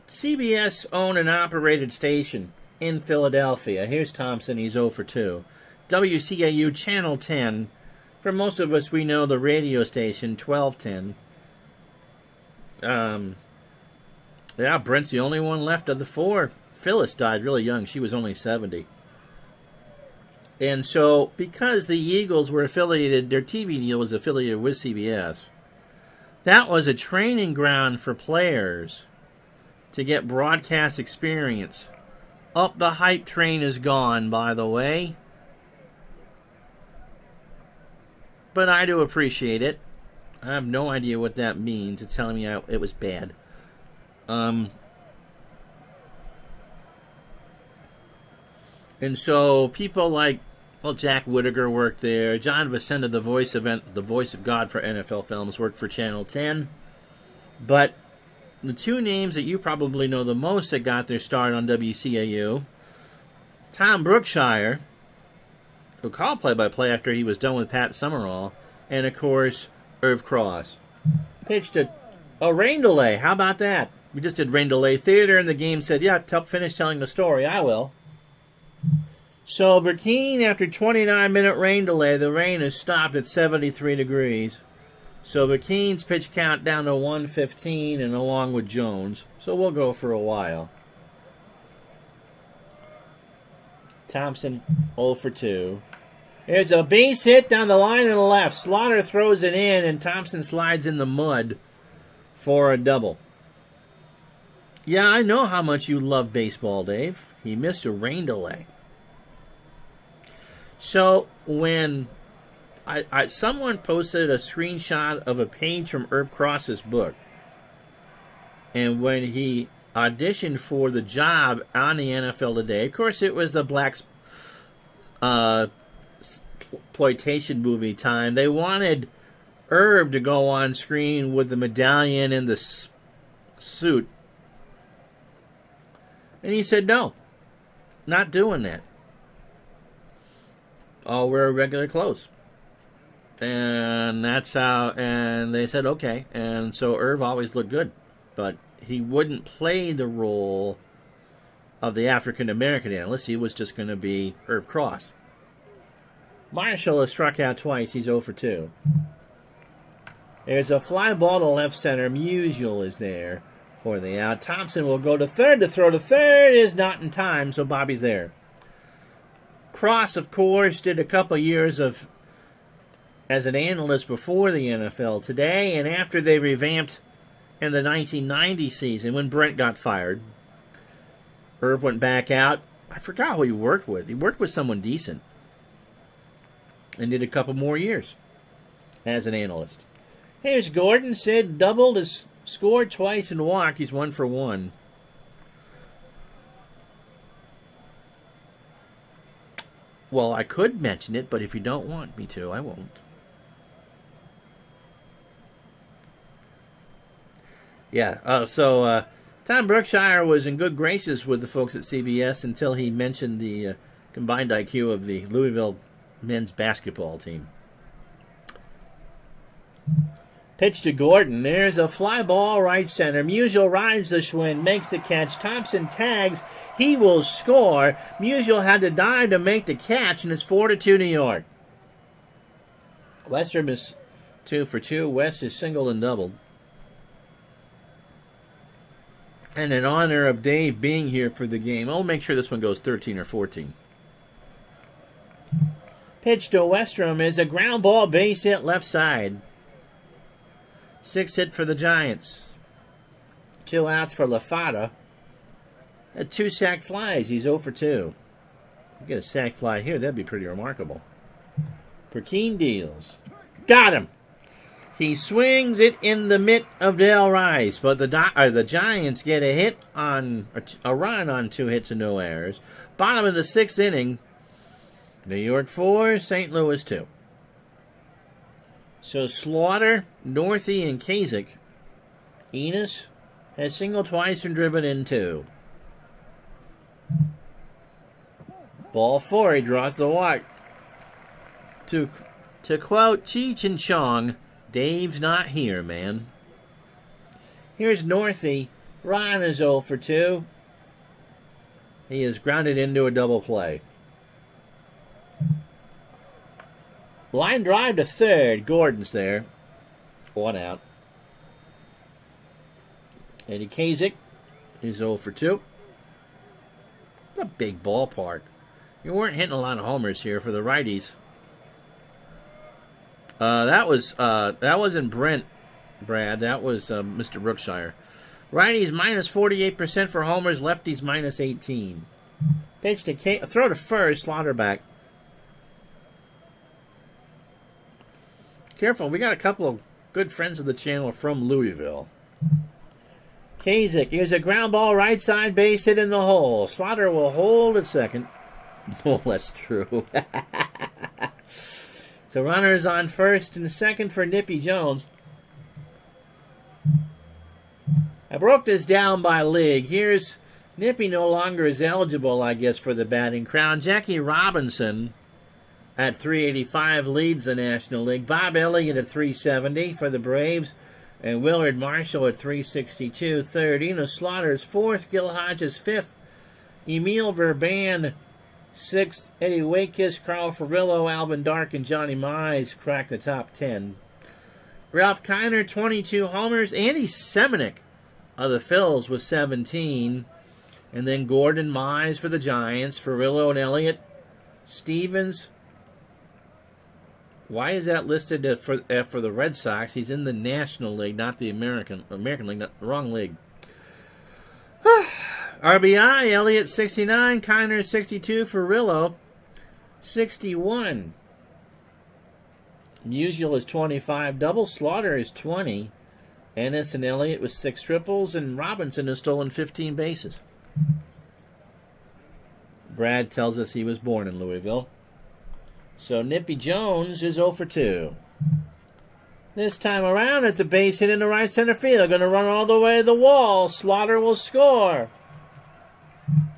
CBS owned and operated station in Philadelphia. Here's Thompson. He's 0 for 2. WCAU Channel 10. For most of us, we know the radio station, 1210. Yeah, Brent's the only one left of the 4. Phyllis died really young. She was only 70. And so, because the Eagles were affiliated, their TV deal was affiliated with CBS, that was a training ground for players to get broadcast experience. Up the hype train is gone, by the way. But I do appreciate it. I have no idea what that means. It's telling me it was bad. And so people like, well, Jack Whittaker worked there. John Vicenda, the voice of God for NFL Films, worked for Channel 10. But the 2 names that you probably know the most that got their start on WCAU, Tom Brookshire, who called play-by-play after he was done with Pat Summerall, and, of course, Irv Cross. Pitched a rain delay. How about that? We just did rain delay theater, and the game said, yeah, finish telling the story. I will. So, Burkeen, after 29-minute rain delay, the rain has stopped at 73 degrees. So, Burkeen's pitch count down to 115, and along with Jones. So, we'll go for a while. Thompson, 0 for 2. There's a base hit down the line to the left. Slaughter throws it in, and Thompson slides in the mud for a double. Yeah, I know how much you love baseball, Dave. He missed a rain delay. So, when someone posted a screenshot of a page from Irv Cross's book, and when he auditioned for the job on the NFL Today, of course it was the black exploitation movie time. They wanted Irv to go on screen with the medallion and the suit. And he said, no, not doing that. I'll wear regular clothes. And that's how, and they said, okay. And so Irv always looked good. But he wouldn't play the role of the African-American analyst. He was just going to be Irv Cross. Marshall has struck out twice. He's 0 for 2. There's a fly ball to left center. Musial is there for the out. Thompson will go to third. The throw to third is not in time, so Bobby's there. Cross, of course, did a couple years as an analyst before the NFL today, and after they revamped in the 1990 season when Brent got fired, Irv went back out. I forgot who he worked with. He worked with someone decent and did a couple more years as an analyst. Here's Gordon. Sid doubled, has scored twice and walked. He's 1 for 1. Well, I could mention it, but if you don't want me to, I won't. Yeah, so Tom Brookshire was in good graces with the folks at CBS until he mentioned the combined IQ of the Louisville men's basketball team. Pitch to Gordon. There's a fly ball right center. Musial rides the Schwinn, makes the catch. Thompson tags. He will score. Musial had to dive to make the catch, and it's 4-2 New York. Westrom is 2 for 2. West is singled and doubled. And in honor of Dave being here for the game, I'll make sure this one goes 13 or 14. Pitch to Westrom is a ground ball, base hit left side. 6 hit for the Giants. 2 outs for LaFada. Had 2 sack flies. He's 0 for 2. Get a sack fly here, that'd be pretty remarkable. Perkeen deals. Got him! He swings it in the mitt of Dale Rice, but the Giants get a run on 2 hits and no errors. Bottom of the 6th inning. New York 4, St. Louis 2. So Slaughter, Northey, and Kasich. Enos has singled twice and driven in 2. Ball 4, he draws the walk. To quote Cheech and Chong, Dave's not here, man. Here's Northey. Ron is 0 for 2. He is grounded into a double play. Line drive to third. Gordon's there. 1 out. Eddie Kasich is 0 for 2. A big ballpark. You weren't hitting a lot of homers here for the righties. That wasn't Brent, Brad. That was Mr. Brookshire. Righties minus 48% for homers. Lefties minus 18. Pitch to throw to first. Slaughter back. Careful, we got a couple of good friends of the channel from Louisville. Kasich, here's a ground ball right side, base hit in the hole. Slaughter will hold at second. Oh, that's true. So runners on first and second for Nippy Jones. I broke this down by league. Here's Nippy no longer is eligible, I guess, for the batting crown. Jackie Robinson at 385 leads the National League. Bob Elliott at 370 for the Braves. And Willard Marshall at 362 third. Enos Slaughter's fourth. Gil Hodges fifth. Emil Verban sixth. Eddie Wakeis, Carl Ferrillo, Alvin Dark, and Johnny Mize cracked the top 10. Ralph Kiner, 22 homers. Andy Semenick of the Phils with 17. And then Gordon Mize for the Giants. Ferrillo and Elliott. Stevens. Why is that listed for the Red Sox? He's in the National League, not the American League. Not the wrong league. RBI, Elliott 69, Kiner 62, Ferrillo 61. Musial is 25 doubles, Slaughter is 20. Ennis and Elliott with 6 triples, and Robinson has stolen 15 bases. Brad tells us he was born in Louisville. So Nippy Jones is 0 for 2. This time around, it's a base hit in the right center field. Going to run all the way to the wall. Slaughter will score.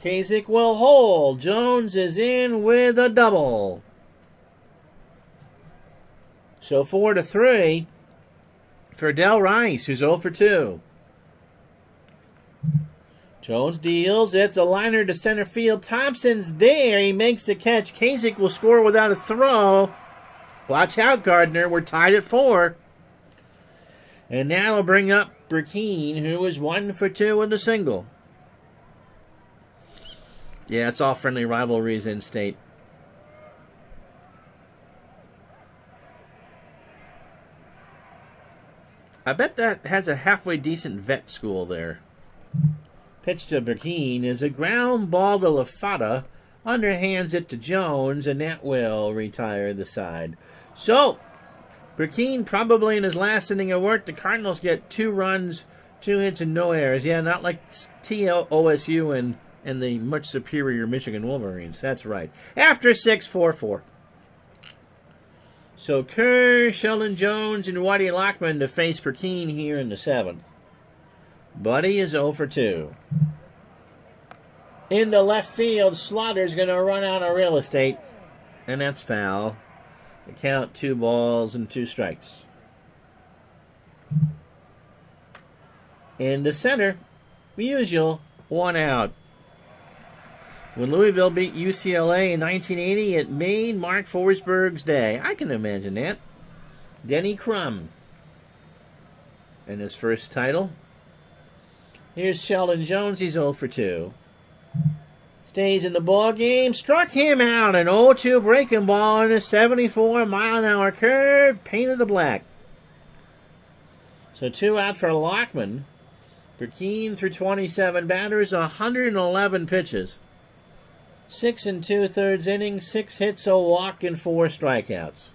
Kasich will hold. Jones is in with a double. So 4-3 for Del Rice, who's 0 for 2. Jones deals. It's a liner to center field. Thompson's there. He makes the catch. Kasich will score without a throw. Watch out, Gardner. We're tied at 4. And now we'll bring up Burkeen, who is 1 for 2 with a single. Yeah, it's all friendly rivalries in state. I bet that has a halfway decent vet school there. Pitch to Burkeen is a ground ball to LaFata. Underhands it to Jones, and that will retire the side. So, Burkeen probably in his last inning of work. The Cardinals get 2 runs, 2 hits, and no errors. Yeah, not like TOSU and the much superior Michigan Wolverines. That's right. After 6, 4-4. So Kerr, Sheldon Jones, and Whitey Lockman to face Burkeen here in the 7th. Buddy is 0 for 2. Into left field, Slaughter's going to run out of real estate. And that's foul. The count 2 balls and 2 strikes. Into center, Musial, 1 out. When Louisville beat UCLA in 1980, it made Mark Forsberg's day. I can imagine that. Denny Crum in his first title. Here's Sheldon Jones. He's 0 for 2. Stays in the ball game. Struck him out. An 0-2 breaking ball and a 74-mile-an-hour curve painted the black. So 2 out for Lockman. Burkeen through 27 batters, 111 pitches. 6 2/3 innings, 6 hits, a walk, and 4 strikeouts.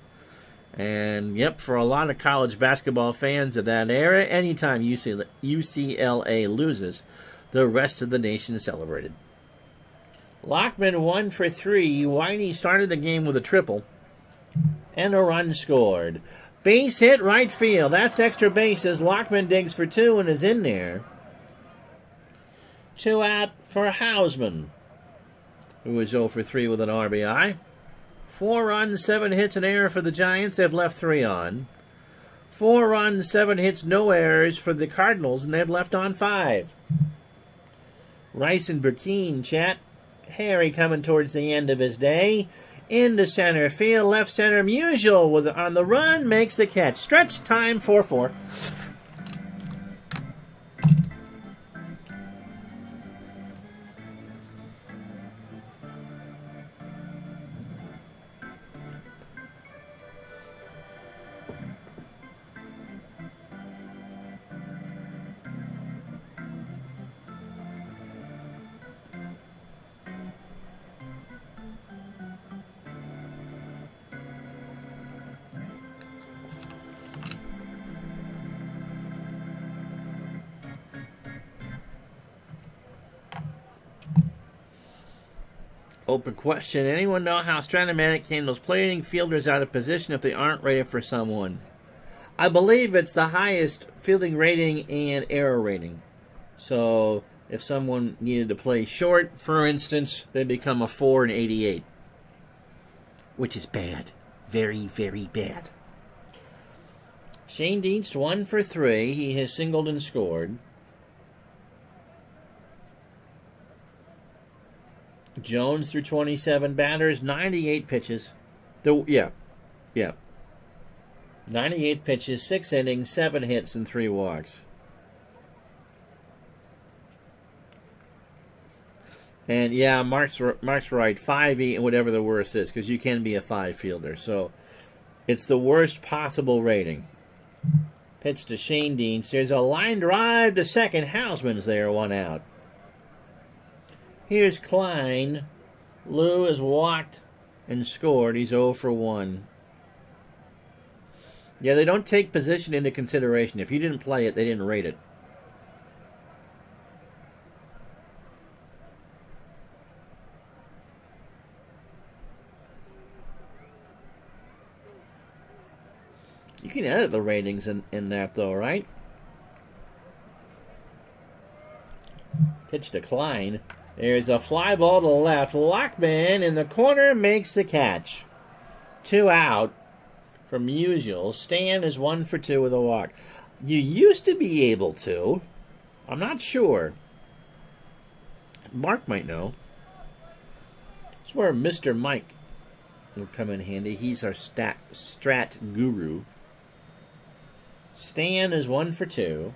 And, yep, for a lot of college basketball fans of that era, anytime UCLA loses, the rest of the nation is celebrated. Lockman 1 for 3. Whitey started the game with a triple. And a run scored. Base hit right field. That's extra bases. Lockman digs for 2 and is in there. 2 out for Hausman, who is 0 for 3 with an RBI. 4 runs, 7 hits, and error for the Giants. They've left 3 on. 4 runs, 7 hits, no errors for the Cardinals, and they've left on 5. Rice and Burkeen chat. Harry coming towards the end of his day. Into center field, left center. Musial on the run makes the catch. Stretch time 4-4. Open question. Anyone know how Strat-O-Matic handles playing fielders out of position if they aren't ready for someone? I believe it's the highest fielding rating and error rating. So if someone needed to play short, for instance, they become a 4 and 88. Which is bad. Very, very bad. Shane Dienst 1 for 3. He has singled and scored. Jones through 27 batters, 98 pitches. 98 pitches, 6 innings, 7 hits, and 3 walks. And yeah, Mark's right. 5 and whatever the worst is, because you can be a 5 fielder. So it's the worst possible rating. Pitch to Shane Dienst. There's a line drive to second. Hausman's there, 1 out. Here's Klein. Lou has walked and scored. He's 0 for 1. Yeah, they don't take position into consideration. If you didn't play it, they didn't rate it. You can edit the ratings in that, though, right? Pitch to Klein. There's a fly ball to the left. Lockman in the corner makes the catch. 2 out from Musial. Stan is 1 for 2 with a walk. You used to be able to. I'm not sure. Mark might know. That's where Mr. Mike will come in handy. He's our strat guru. Stan is 1 for 2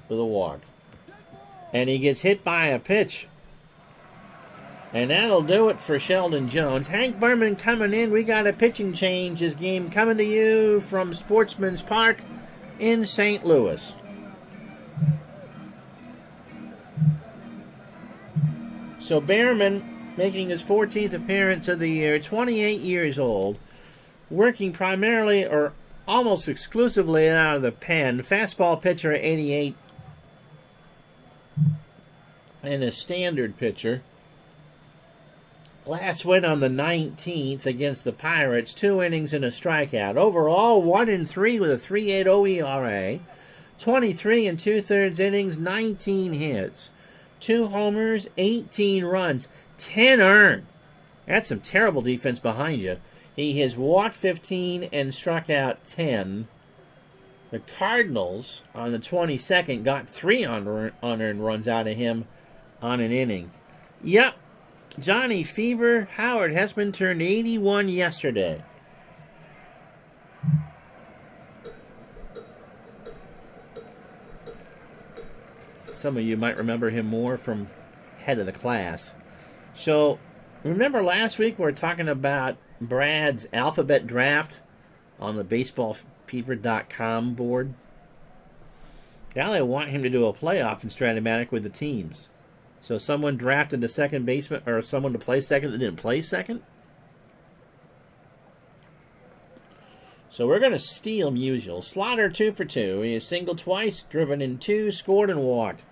with a walk. And he gets hit by a pitch. And that'll do it for Sheldon Jones. Hank Berman coming in. We got a pitching change. This game coming to you from Sportsman's Park in St. Louis. So Behrman, making his 14th appearance of the year, 28 years old, working primarily or almost exclusively out of the pen. Fastball pitcher at 88 and a standard pitcher. Last win on the 19th against the Pirates, 2 innings and a strikeout. Overall, 1-3 with a 3.80 ERA, 23 2/3 innings, 19 hits, 2 homers, 18 runs, 10 earned. That's some terrible defense behind you. He has walked 15 and struck out 10. The Cardinals on the 22nd got 3 unearned runs out of him on an inning. Yep. Johnny Fever Howard Hessman turned 81 yesterday. Some of you might remember him more from head of the class. So, remember last week we were talking about Brad's alphabet draft on the baseballfever.com board? Now they want him to do a playoff in Stratomatic with the teams. So someone drafted the second baseman, or someone to play second that didn't play second? So we're going to steal Musial. Slaughter 2 for 2. He has singled twice, driven in 2, scored and walked.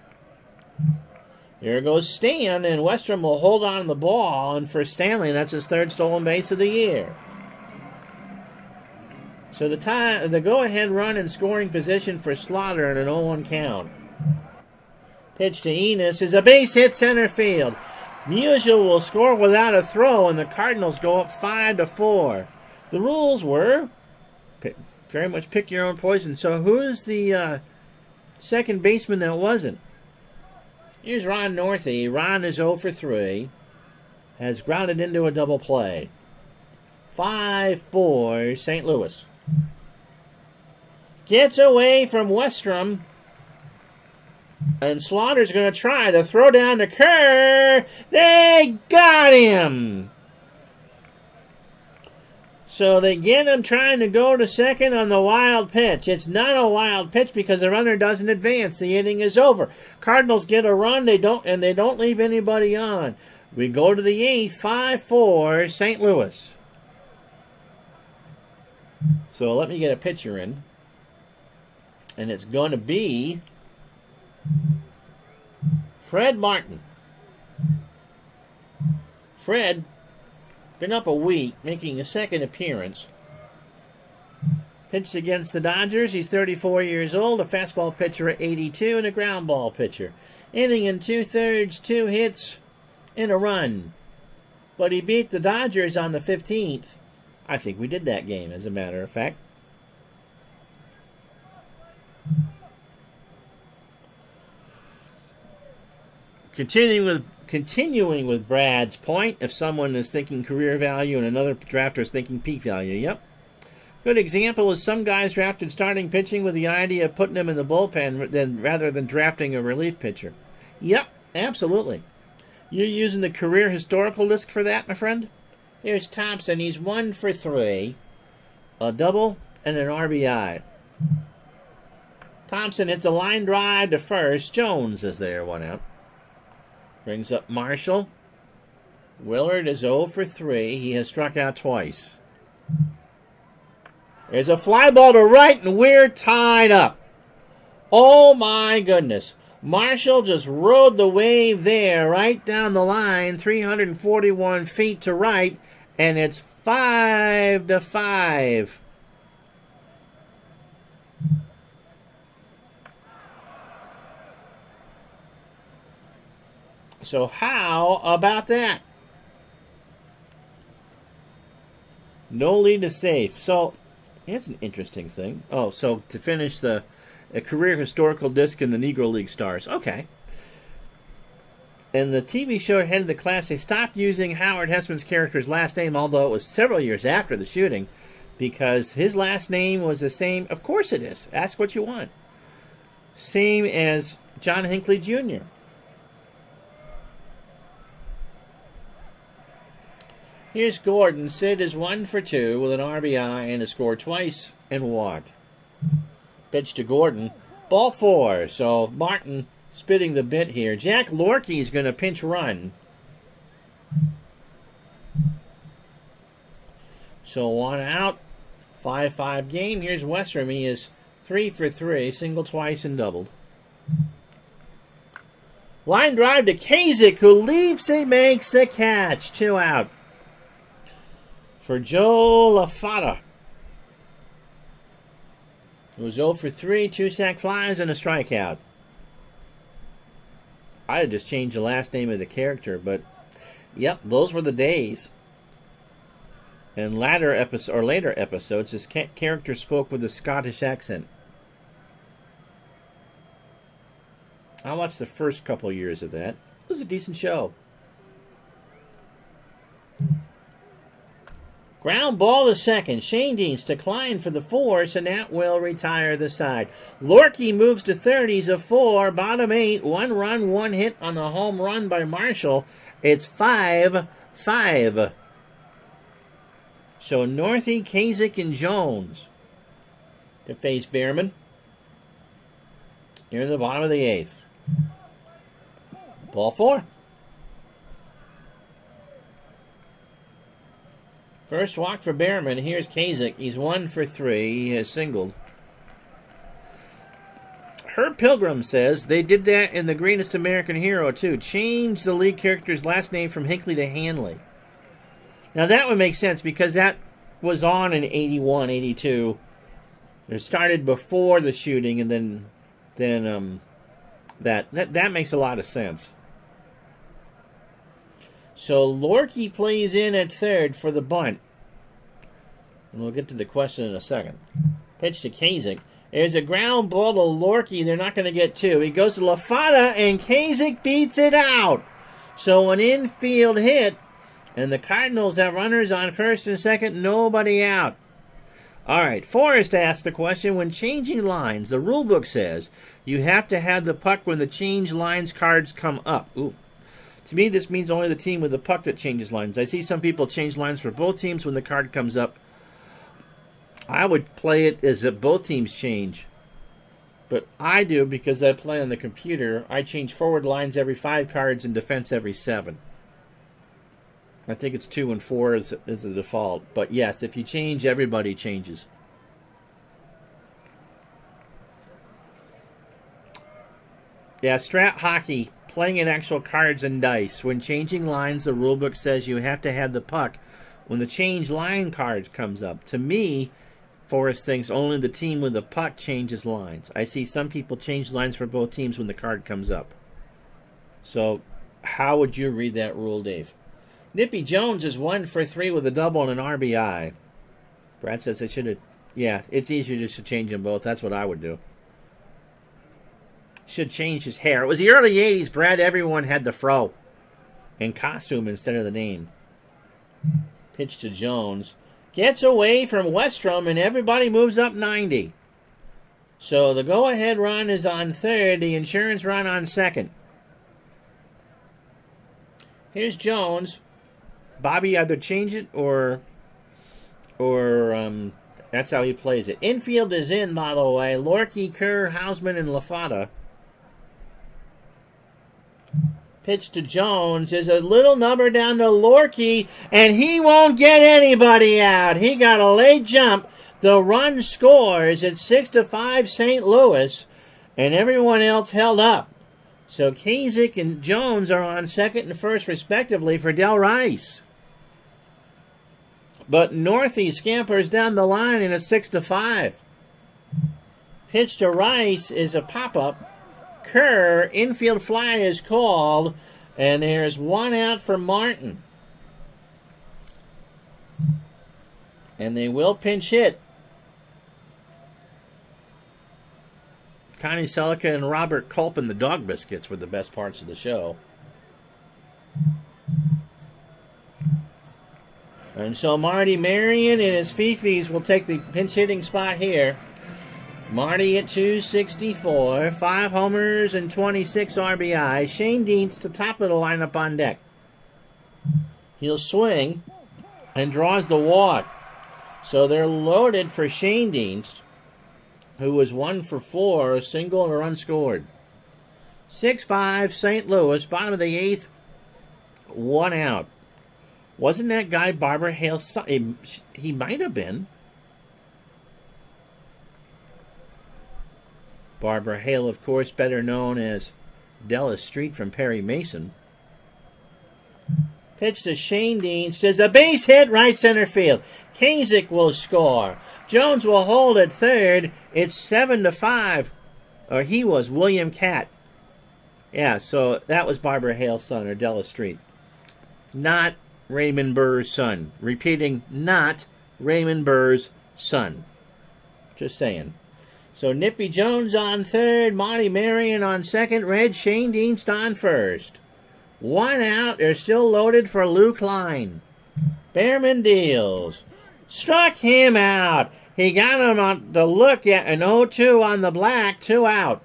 There goes Stan, and Westrom will hold on to the ball, and for Stanley, that's his 3rd stolen base of the year. So the go-ahead run in scoring position for Slaughter in an 0-1 count. Pitch to Enos is a base hit center field. Musial will score without a throw, and the Cardinals go up 5-4. The rules were very much pick your own poison. So who's the second baseman that wasn't? Here's Ron Northey. Ron is 0 for 3. Has grounded into a double play. 5-4 St. Louis. Gets away from Westrom. And Slaughter's going to try to throw down to Kerr. They got him. So they get him trying to go to second on the wild pitch. It's not a wild pitch because the runner doesn't advance. The inning is over. Cardinals get a run. They don't leave anybody on. We go to the 8th. 5-4 St. Louis. So let me get a pitcher in. And it's going to be Fred Martin. Fred, been up a week, making a second appearance. Pitched against the Dodgers. He's 34 years old, a fastball pitcher at 82, and a ground ball pitcher. Inning in 2/3, 2 hits, and a run. But he beat the Dodgers on the 15th. I think we did that game, as a matter of fact. Continuing with Brad's point, if someone is thinking career value and another drafter is thinking peak value, yep. Good example is some guys drafted starting pitching with the idea of putting them in the bullpen rather than drafting a relief pitcher. Yep, absolutely. You're using the career historical list for that, my friend? Here's Thompson. He's 1 for 3. A double and an RBI. Thompson hits a line drive to first. Jones is there, 1 out. Brings up Marshall. Willard is 0 for 3. He has struck out twice. There's a fly ball to right, and we're tied up. Oh, my goodness. Marshall just rode the wave there right down the line, 341 feet to right, and it's 5-5. So how about that? No lead is safe. So here's an interesting thing. Oh, so to finish a career historical disc in the Negro League Stars. Okay. in the TV show Head of the Class, they stopped using Howard Hessman's character's last name, although it was several years after the shooting, because his last name was the same. Of course it is. Ask what you want. Same as John Hinckley Jr. Here's Gordon. Sid is 1 for 2 with an RBI and a score twice and walked. Pitch to Gordon. Ball 4. So Martin spitting the bit here. Jack Lorkey is going to pinch run. So 1 out. 5-5 game. Here's Westrom. He is 3 for 3. Single twice and doubled. Line drive to Kasich, who leaps and makes the catch. 2 out. For Joe LaFata. It was 0 for 3, 2 sac flies, and a strikeout. I'd have just changed the last name of the character, but yep, those were the days. In later episodes, his character spoke with a Scottish accent. I watched the first couple years of that. It was a decent show. Ground ball to second. Shane Deans declined for the force, and that will retire the side. Lorkey moves to third. He's a 4. Bottom 8. 1 run, 1 hit on the home run by Marshall. It's 5-5. So Northey, Kasich, and Jones to face Behrman. Here in the bottom of the 8th. Ball 4. First walk for Behrman. Here's Kasich. He's 1 for 3. He has singled. Herb Pilgrim says they did that in The Greatest American Hero, too. Change the lead character's last name from Hinckley to Hanley. Now, that would make sense because that was on in 81, 82. It started before the shooting, and then that makes a lot of sense. So Lorkey plays in at third for the bunt. And we'll get to the question in a second. Pitch to Kasich. There's a ground ball to Lorkey. They're not going to get 2. He goes to LaFata, and Kasich beats it out. So an infield hit, and the Cardinals have runners on first and second, nobody out. All right, Forrest asked the question, when changing lines, the rule book says you have to have the puck when the change lines cards come up. Ooh. To me, this means only the team with the puck that changes lines. I see some people change lines for both teams when the card comes up. I would play it as if both teams change. But I do because I play on the computer. I change forward lines every 5 cards and defense every 7. I think it's 2 and 4 is the default. But yes, if you change, everybody changes. Yeah, Strat Hockey. Playing in actual cards and dice. When changing lines, the rulebook says you have to have the puck when the change line card comes up. To me, Forrest thinks only the team with the puck changes lines. I see some people change lines for both teams when the card comes up. So, how would you read that rule, Dave? Nippy Jones is 1 for 3 with a double and an RBI. Brad says I should have... Yeah, it's easier just to change them both. That's what I would do. Should change his hair. It was the early 80s, Brad. Everyone had the fro and costume instead of the name. Pitch to Jones. Gets away from Westrom, and everybody moves up 90. So the go-ahead run is on third. The insurance run on second. Here's Jones. Bobby either change it or that's how he plays it. Infield is in, by the way. Lorkey, Kerr, Hausman, and LaFata. Pitch to Jones is a little number down to Lorkey, and he won't get anybody out. He got a late jump. The run scores at 6-5 St. Louis, and everyone else held up. So Kasich and Jones are on second and first, respectively, for Del Rice. But Northey scampers down the line in a 6-5. Pitch to Rice is a pop-up. Kerr, infield fly is called, and there's 1 out for Martin. And they will pinch hit. Connie Selica and Robert Culp and the Dog Biscuits were the best parts of the show. And so Marty Marion and his Fifis will take the pinch hitting spot here. Marty at 264, 5 homers and 26 RBI. Shane Dean's to top of the lineup on deck. He'll swing and draws the walk. So they're loaded for Shane Deans, who was 1 for 4, a single and a run scored. 6-5, St. Louis, bottom of the 8th, 1 out. Wasn't that guy Barbara Hale's son? He might have been. Barbara Hale, of course, better known as Della Street from Perry Mason. Pitch to Shane Deans. There's a base hit right center field. Kasich will score. Jones will hold at third. It's 7-5. Or he was William Catt. Yeah, so that was Barbara Hale's son, or Della Street. Not Raymond Burr's son. Repeating, not Raymond Burr's son. Just saying. So Nippy Jones on third, Monty Marion on second, Red Shane Deans on first. 1 out. They're still loaded for Lou Klein. Behrman deals. Struck him out. He got him on the look at an 0-2 on the black. 2 out.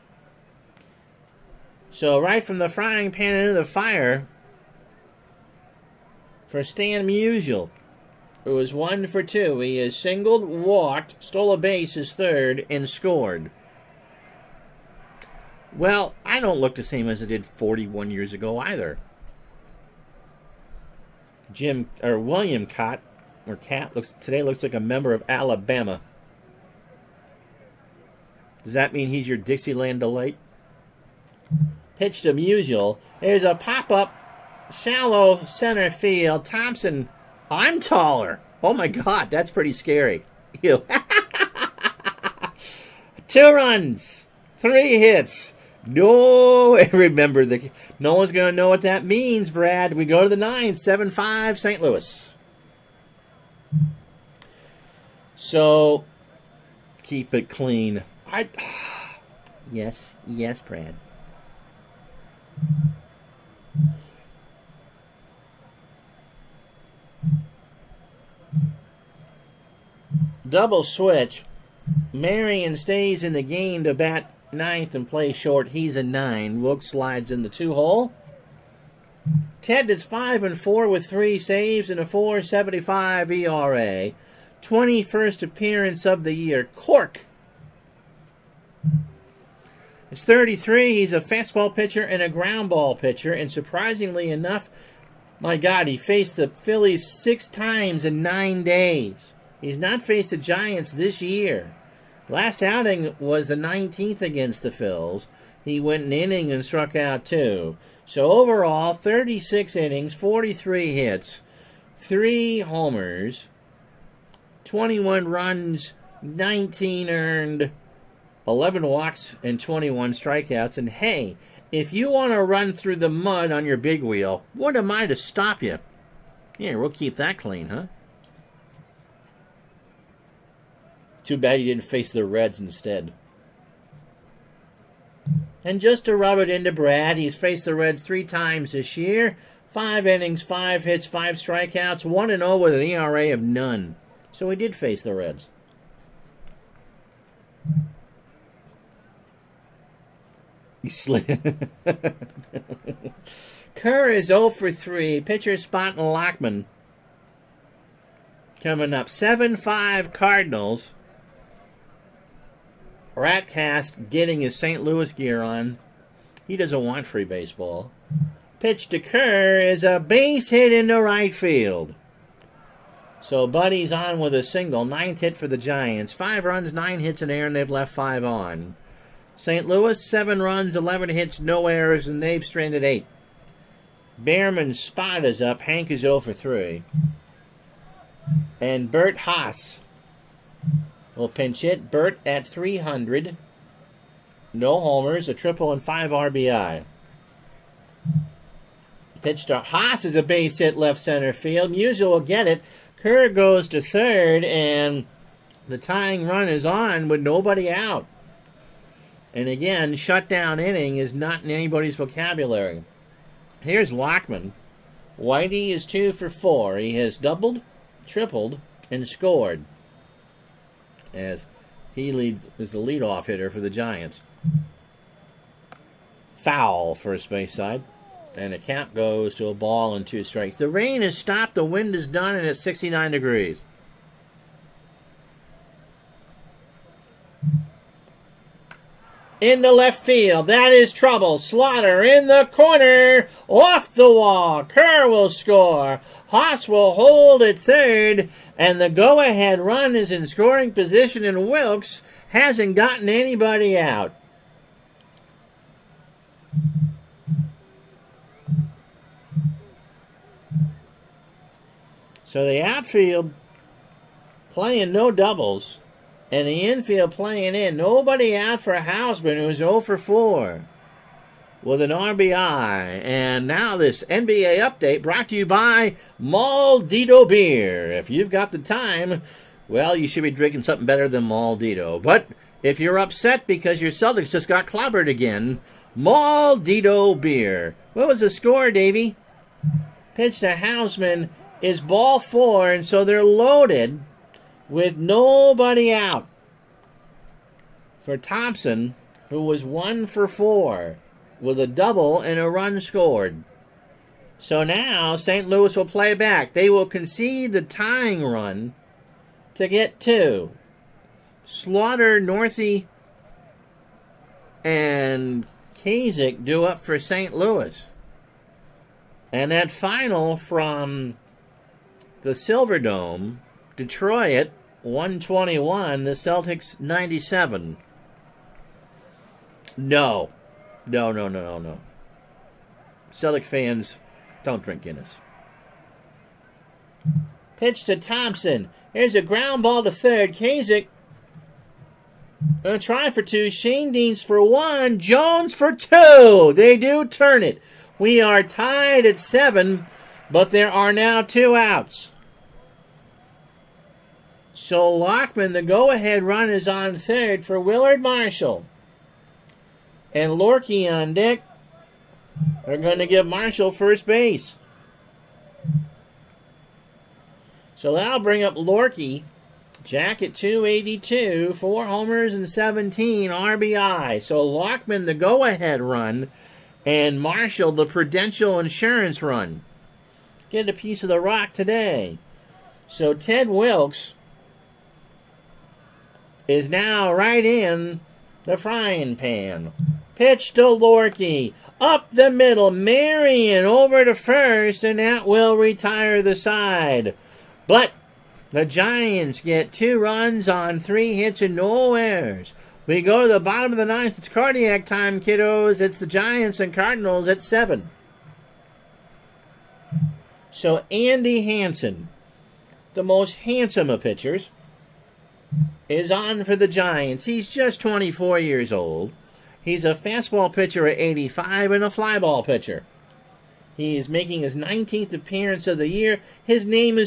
So right from the frying pan into the fire for Stan Musial. It was 1 for 2. He has singled, walked, stole a base, his third, and scored. Well, I don't look the same as I did 41 years ago either. William Catt today looks like a member of Alabama. Does that mean he's your Dixieland delight? Pitch to Musial. There's a pop-up, shallow center field. Thompson, I'm taller. Oh my God, that's pretty scary. 2 runs, 3 hits. No, remember, no one's going to know what that means, Brad. We go to the 9th, 7-5, St. Louis. So, keep it clean. Yes, Brad. Double switch. Marion stays in the game to bat 9th and play short. He's a 9. Wilkes slides in the 2-hole. Ted is 5-4 with 3 saves and a 4.75 ERA. 21st appearance of the year. Cork. He's 33. He's a fastball pitcher and a ground ball pitcher. And surprisingly enough, my God, he faced the Phillies 6 times in 9 days. He's not faced the Giants this year. Last outing was the 19th against the Phils. He went an inning and struck out 2. So overall, 36 innings, 43 hits, 3 homers, 21 runs, 19 earned, 11 walks, and 21 strikeouts. And hey, if you want to run through the mud on your big wheel, what am I to stop you? Yeah, we'll keep that clean, huh? Too bad you didn't face the Reds instead. And just to rub it into Brad, he's faced the Reds 3 times this year. 5 innings, 5 hits, 5 strikeouts, 1-0 with an ERA of none. So he did face the Reds. He slid. Kerr is 0 for 3. Pitcher Spot and Lockman. Coming up, 7-5 Cardinals. Ratcast getting his St. Louis gear on. He doesn't want free baseball. Pitch to Kerr is a base hit into right field. So Buddy's on with a single. 9th hit for the Giants. 5 runs, 9 hits in air, and they've left 5 on. St. Louis, 7 runs, 11 hits, no errors, and they've stranded 8. Behrman's spot is up. Hank is 0 for 3. And Bert Haas will pinch hit. Bert at 300. No homers, a triple, and 5 RBI. Pitch to Haas is a base hit left center field. Musial will get it. Kerr goes to third, and the tying run is on with nobody out. And again, shutdown inning is not in anybody's vocabulary. Here's Lockman. Whitey is 2 for 4. He has doubled, tripled, and scored as he is the leadoff hitter for the Giants. Foul first base side. And the count goes to a ball and 2 strikes. The rain has stopped, the wind is done, and it's 69 degrees. Into left field. That is trouble. Slaughter in the corner. Off the wall. Kerr will score. Haas will hold at third. And the go-ahead run is in scoring position, and Wilkes hasn't gotten anybody out. So the outfield playing no doubles, and the infield playing in. Nobody out for Hausman, who's 0 for 4 with an RBI. And now this NBA update brought to you by Maldito Beer. If you've got the time, well, you should be drinking something better than Maldito. But if you're upset because your Celtics just got clobbered again, Maldito Beer. What was the score, Davey? Pitch to Hausman is ball 4, and so they're loaded with nobody out for Thompson, who was 1 for 4 with a double and a run scored. So now St. Louis will play back. They will concede the tying run to get 2. Slaughter, Northey, and Kasich do up for St. Louis. And that final from the Silverdome, Detroit 121, the Celtics 97. No. Celtic fans, don't drink Guinness. Pitch to Thompson. Here's a ground ball to third. Kasich gonna try for 2. Shane Deans for 1. Jones for 2. They do turn it. We are tied at 7, but there are now 2 outs. So Lockman, the go-ahead run is on third for Willard Marshall. And Lorkie on deck. They're going to give Marshall first base. So that'll bring up Lorkie. Jack at 282, 4 homers and 17 RBI. So Lockman, the go-ahead run, and Marshall, the Prudential Insurance run. Get a piece of the rock today. So Ted Wilkes is now right in the frying pan. Pitch to Lorkie. Up the middle. Marion over to first, and that will retire the side. But the Giants get 2 runs on 3 hits and no errors. We go to the bottom of the 9th. It's cardiac time, kiddos. It's the Giants and Cardinals at 7. So Andy Hansen, the most handsome of pitchers, is on for the Giants. He's just 24 years old. He's a fastball pitcher at 85 and a flyball pitcher. He is making his 19th appearance of the year. His nickname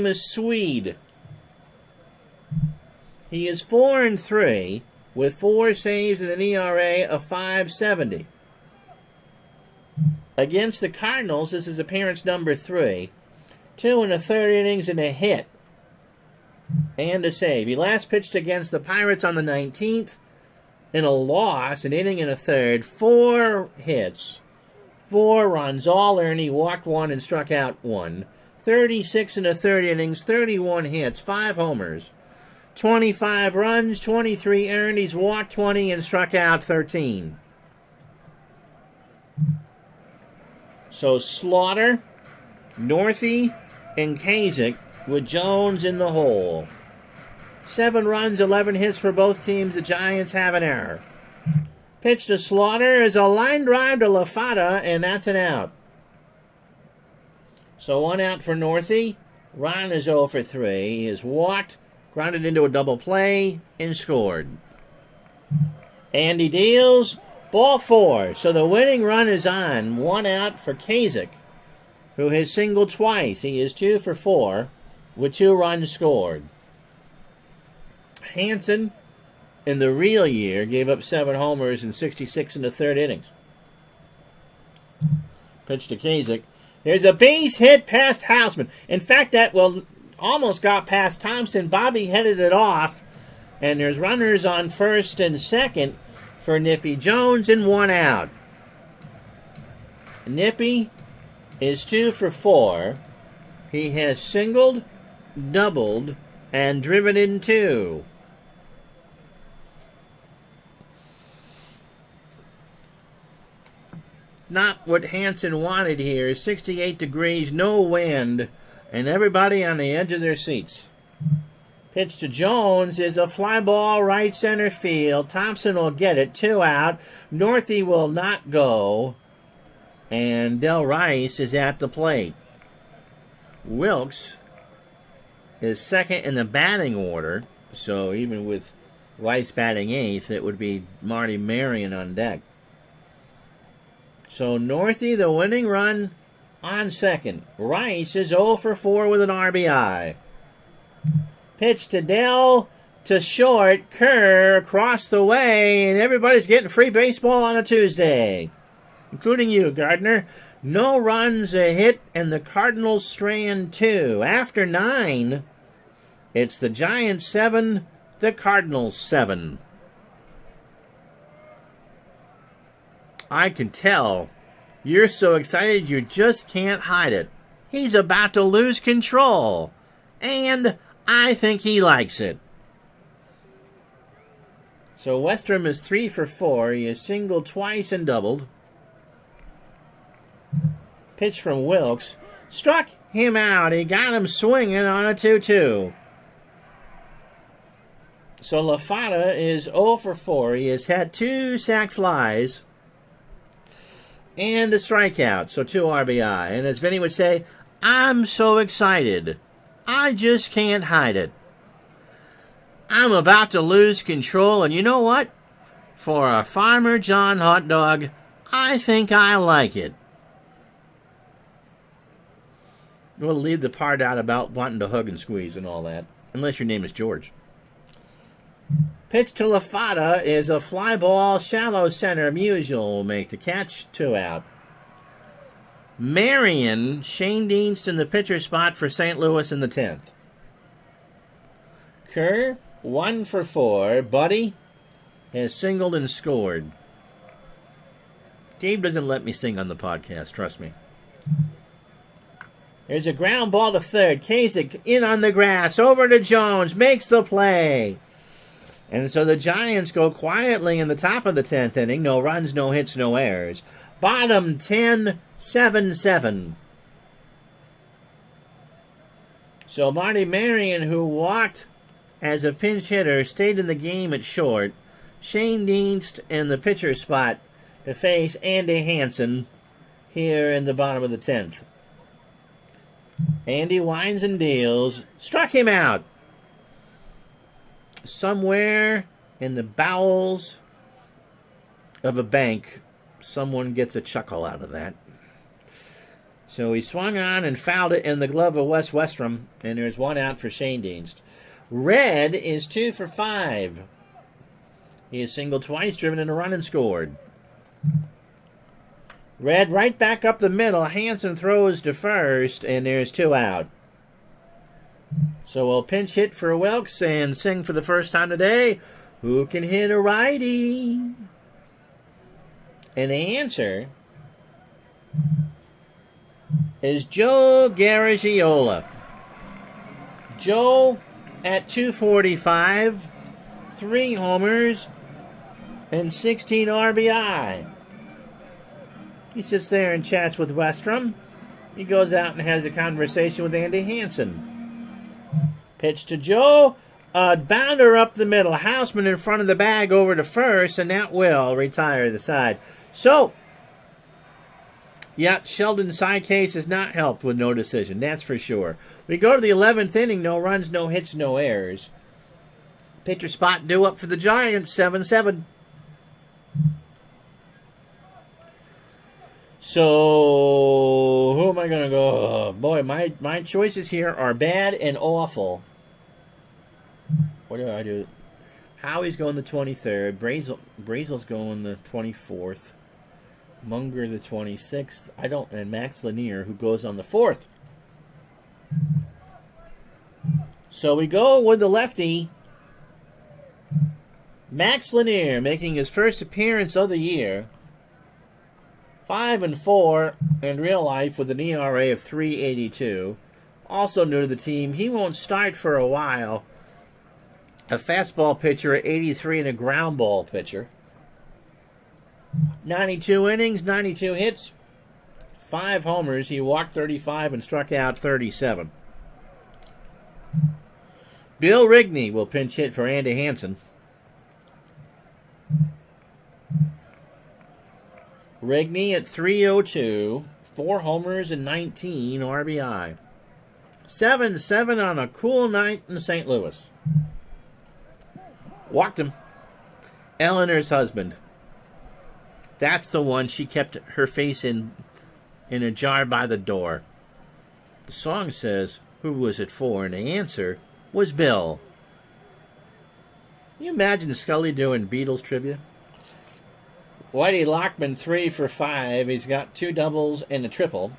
is Swede. He is 4-3 with 4 saves and an ERA of 5.70. Against the Cardinals, this is appearance number 3. 2 1/3 innings and a hit. And a save. He last pitched against the Pirates on the 19th in a loss, an inning and a third, 4 hits, 4 runs, all earned. He walked 1 and struck out 1. 36 1/3 innings, 31 hits, 5 homers, 25 runs, 23 earned. He's walked 20 and struck out 13. So Slaughter, Northey, and Kasich with Jones in the hole. 7 runs, 11 hits for both teams. The Giants have an error. Pitch to Slaughter is a line drive to LaFata, and that's an out. So 1 out for Northey. Ron is 0 for 3. He is walked, grounded into a double play, and scored. Andy deals, ball 4. So the winning run is on. 1 out for Kasich, who has singled twice. He is 2 for 4 with 2 runs scored. Hansen, in the real year, gave up 7 homers in 66 1/3 innings. Pitch to Kasich. There's a base hit past Houseman. In fact, that almost got past Thompson. Bobby headed it off. And there's runners on first and second for Nippy Jones and 1 out. Nippy is 2 for 4. He has singled, doubled, and driven in 2. Not what Hansen wanted here. 68 degrees, no wind, and everybody on the edge of their seats. Pitch to Jones is a fly ball right center field. Thompson will get it. 2 out. Northey will not go. And Del Rice is at the plate. Wilkes is second in the batting order. So even with Rice batting 8th, it would be Marty Marion on deck. So Northey, the winning run on second. Rice is 0 for 4 with an RBI. Pitch to Dell to short. Kerr across the way, and everybody's getting free baseball on a Tuesday, including you, Gardner. No runs, a hit, and the Cardinals strand 2. After 9, it's the Giants 7, the Cardinals 7. I can tell you're so excited you just can't hide it. He's about to lose control, and I think he likes it. So Westrom is 3 for 4. He has singled twice and doubled. Pitch from Wilkes. Struck him out. He got him swinging on a 2-2. So LaFata is 0 for 4. He has had 2 sac flies and a strikeout, so 2 RBI. And as Vinny would say, I'm so excited. I just can't hide it. I'm about to lose control, and you know what? For a Farmer John hot dog, I think I like it. We'll leave the part out about wanting to hug and squeeze and all that, unless your name is George. Pitch to LaFata is a fly ball, shallow center. Musial will make the catch. 2 out. Marion, Shane Dienst in the pitcher spot for St. Louis in the 10th. Kerr, 1 for 4. Buddy has singled and scored. Dave doesn't let me sing on the podcast, trust me. There's a ground ball to third. Kasich in on the grass. Over to Jones. Makes the play. And so the Giants go quietly in the top of the 10th inning. No runs, no hits, no errors. Bottom 10, 7-7. So Marty Marion, who walked as a pinch hitter, stayed in the game at short. Shane Dienst in the pitcher spot to face Andy Hansen here in the bottom of the 10th. Andy winds and deals. Struck him out. Somewhere in the bowels of a bank, someone gets a chuckle out of that. So he swung on and fouled it in the glove of Wes Westrom, and there's 1 out for Shane Dienst. Red is 2 for 5. He has singled twice, driven in a run, and scored. Red right back up the middle. Hansen throws to first, and there's 2 out. So we'll pinch hit for Wilkes and sing for the first time today, who can hit a righty? And the answer is Joe Garagiola. Joe at 245, 3 homers, and 16 RBI. He sits there and chats with Westrom. He goes out and has a conversation with Andy Hansen. Pitch to Joe. A bounder up the middle. Houseman in front of the bag over to first, and that will retire the side. So, yeah, Sheldon's side case has not helped with no decision. That's for sure. We go to the 11th inning. No runs, no hits, no errors. Pitcher spot due up for the Giants. 7-7. So, who am I going to go? Oh, boy, my choices here are bad and awful. What do I do? Howie's going the 23rd. Brazel's going the 24th. Munger the 26th. And Max Lanier, who goes on the 4th. So we go with the lefty, Max Lanier, making his first appearance of the year. 5-4 in real life with an ERA of 3.82. Also new to the team, he won't start for a while. A fastball pitcher at 83 and a ground ball pitcher. 92 innings, 92 hits, 5 homers. He walked 35 and struck out 37. Bill Rigney will pinch hit for Andy Hansen. Rigney at 3.02, 4 homers and 19 RBI. 7-7 on a cool night in St. Louis. Walked him. Eleanor's husband. That's the one. She kept her face in a jar by the door. The song says, "Who was it for?" And the answer was Bill. Can you imagine Scully doing Beatles trivia? Whitey Lockman 3 for 5. He's got 2 doubles and a triple.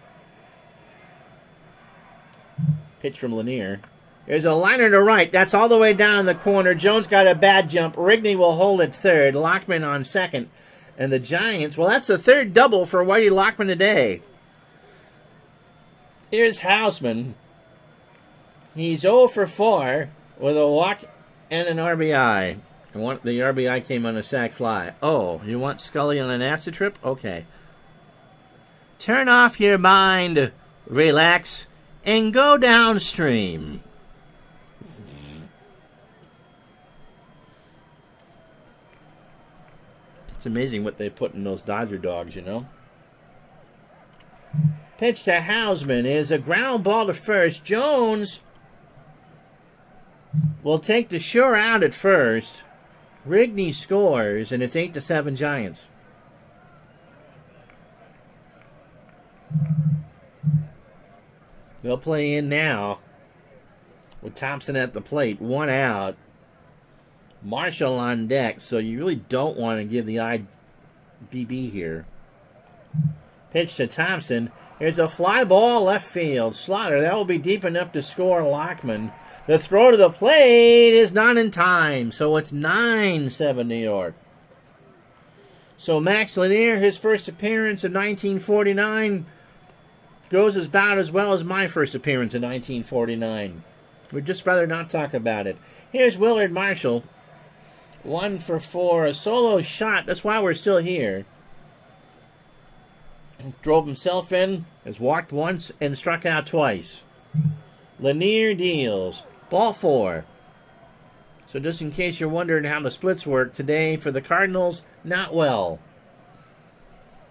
Pitch from Lanier. There's a liner to right. That's all the way down in the corner. Jones got a bad jump. Rigney will hold at third. Lockman on second. And the Giants, well, that's the 3rd double for Whitey Lockman today. Here's Hausman. He's 0 for 4 with a walk and an RBI. The RBI came on a sac fly. Oh, you want Scully on an acid trip? Okay. Turn off your mind, relax, and go downstream. It's amazing what they put in those Dodger dogs, you know. Pitch to Hausman is a ground ball to first. Jones will take the sure out at first. Rigney scores, and it's 8-7 Giants. They'll play in now with Thompson at the plate. 1 out. Marshall on deck, so you really don't want to give the IBB here. Pitch to Thompson. There's a fly ball left field. Slaughter, that will be deep enough to score Lockman. The throw to the plate is not in time, so it's 9-7 New York. So Max Lanier, his first appearance of 1949, goes about as well as my first appearance in 1949. We'd just rather not talk about it. Here's Willard Marshall. 1 for 4, a solo shot. That's why we're still here. Drove himself in, has walked once, and struck out twice. Lanier deals. Ball 4. So just in case you're wondering how the splits work, today for the Cardinals, not well.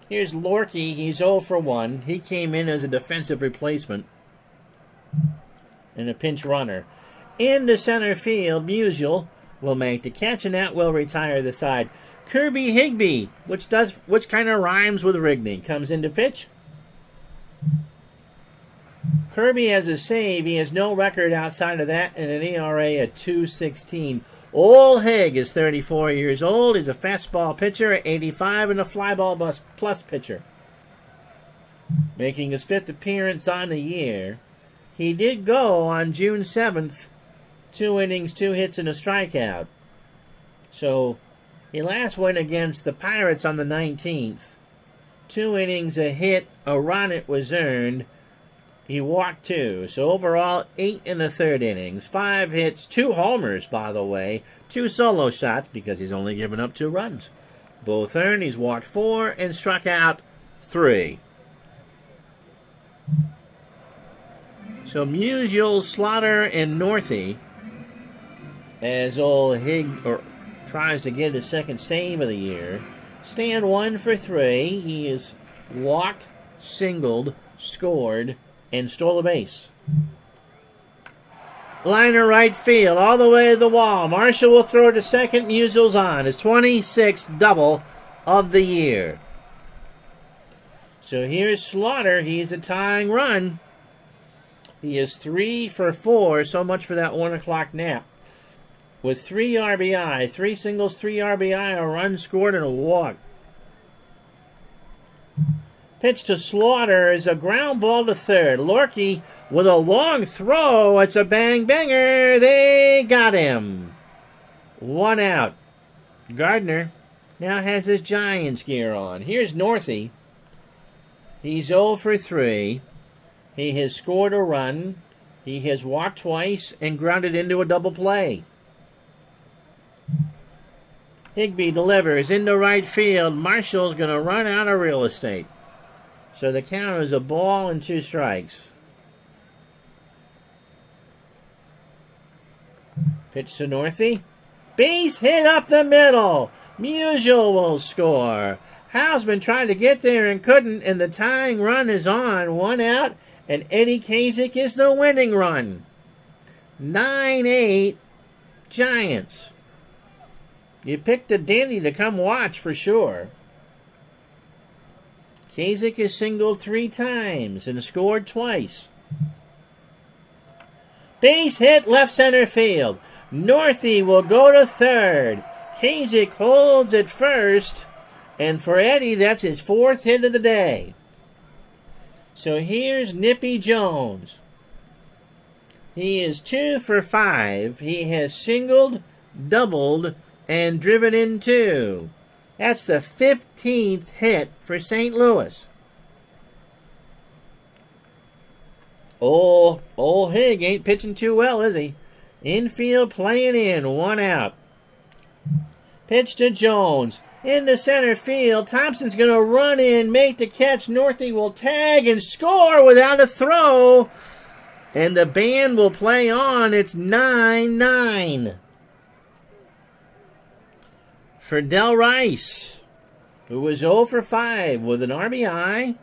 Here's Lorky. He's 0 for 1. He came in as a defensive replacement and a pinch runner. Into center field, Musial will make the catch, and that will retire the side. Kirby Higby, which kind of rhymes with Rigney, comes into pitch. Kirby has a save. He has no record outside of that and an ERA at 2.16. Old Hig is 34 years old. He's a fastball pitcher at 85 and a flyball plus pitcher. Making his 5th appearance on the year. He did go on June 7th, 2 innings, 2 hits, and a strikeout. So he last went against the Pirates on the 19th. 2 innings, a hit, a run, it was earned. He walked 2. So overall, 8 1/3 innings, 5 hits, 2 homers, by the way, 2 solo shots because he's only given up 2 runs. Both earned. He's walked 4 and struck out 3. So Musial, Slaughter, and Northey, as old Hig tries to get his 2nd save of the year, stand 1 for 3. He is walked, singled, scored, and stole a base. Liner right field, all the way to the wall. Marshall will throw to second. Musial's on. His 26th double of the year. So here's Slaughter. He's a tying run. He is 3 for 4. So much for that 1 o'clock nap. With 3 RBI, 3 singles, 3 RBI, a run scored, and a walk. Pitch to Slaughter is a ground ball to third. Lorky with a long throw. It's a bang-banger. They got him. 1 out. Gardner now has his Giants gear on. Here's Northey. He's 0 for 3. He has scored a run. He has walked twice and grounded into a double play. Higby delivers into right field. Marshall's going to run out of real estate. So the count is a ball and 2 strikes. Pitch to Northey. Base hit up the middle. Musial will score. Hausman tried to get there and couldn't, and the tying run is on. 1 out, and Eddie Kasich is the winning run. 9-8 Giants. You picked a dandy to come watch for sure. Kasich has singled 3 times and scored twice. Base hit left center field. Northey will go to third. Kasich holds at first. And for Eddie, that's his 4th hit of the day. So here's Nippy Jones. He is 2 for 5. He has singled, doubled, and driven in 2. That's the 15th hit for St. Louis. Old Hig ain't pitching too well, is he? Infield playing in. 1 out. Pitch to Jones. Into center field. Thompson's going to run in, make the catch. Northey will tag and score without a throw. And the band will play on. It's 9-9. For Del Rice, who was 0 for 5 with an RBI.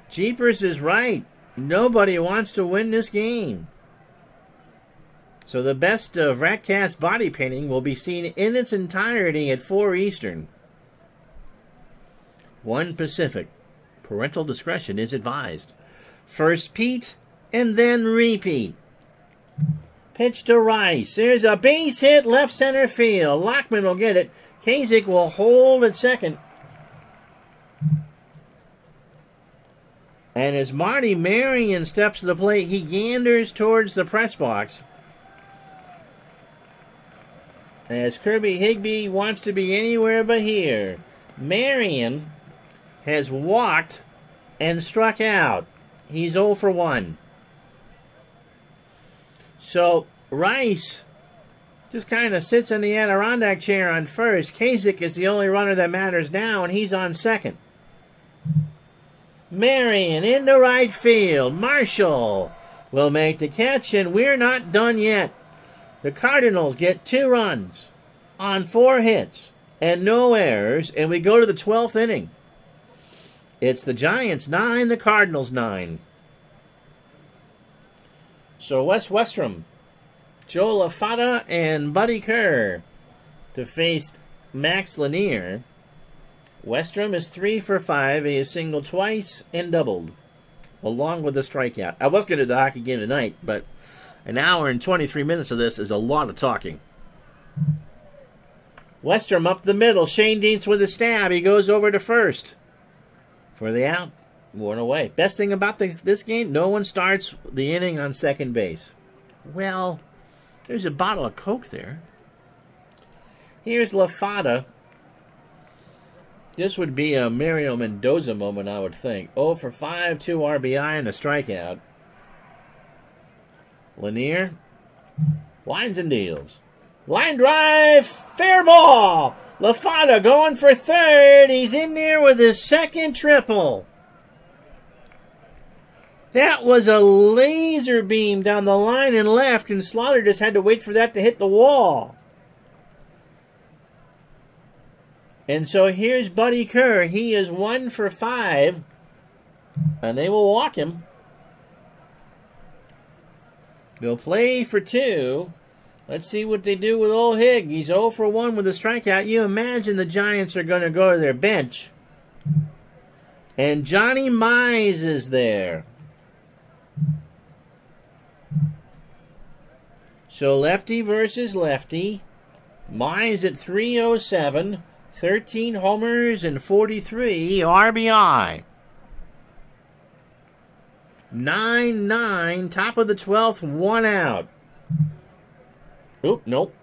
Jeepers is right. Nobody wants to win this game. So the best of Ratcast body painting will be seen in its entirety at 4 Eastern. 1 Pacific. Parental discretion is advised. First Pete, and then repeat. Pitch to Rice. There's a base hit left center field. Lockman will get it. Kasich will hold at second. And as Marty Marion steps to the plate, he ganders towards the press box. As Kirby Higby wants to be anywhere but here. Marion has walked and struck out. He's 0 for 1. So Rice just kind of sits in the Adirondack chair on first. Kasich is the only runner that matters now, and he's on second. Marion into right field. Marshall will make the catch, and we're not done yet. The Cardinals get 2 runs on 4 hits and no errors, and we go to the 12th inning. It's the Giants 9, the Cardinals 9. So Wes Westrom, Joe LaFata, and Buddy Kerr to face Max Lanier. Westrom is 3 for 5. He has singled twice and doubled, along with the strikeout. I was going to do the hockey game tonight, but an hour and 23 minutes of this is a lot of talking. Westrom up the middle. Shane Dietz with a stab. He goes over to first for the out. 1 away. Best thing about this game, no one starts the inning on second base. Well, there's a bottle of Coke there. Here's LaFata. This would be a Mario Mendoza moment, I would think. 0 for 5, 2 RBI, and a strikeout. Lanier winds and deals. Line drive, fair ball. LaFata going for third. He's in there with his second triple. That was a laser beam down the line and left, and Slaughter just had to wait for that to hit the wall. And so here's Buddy Kerr. He is 1 for 5, and they will walk him. They'll play for 2. Let's see what they do with old Hig. He's 0 for 1 with a strikeout. You imagine the Giants are going to go to their bench. And Johnny Mize is there. So lefty versus lefty. Mize at 307. 13 homers and 43 RBI. 9-9, top of the 12th, 1 out. Oop, nope.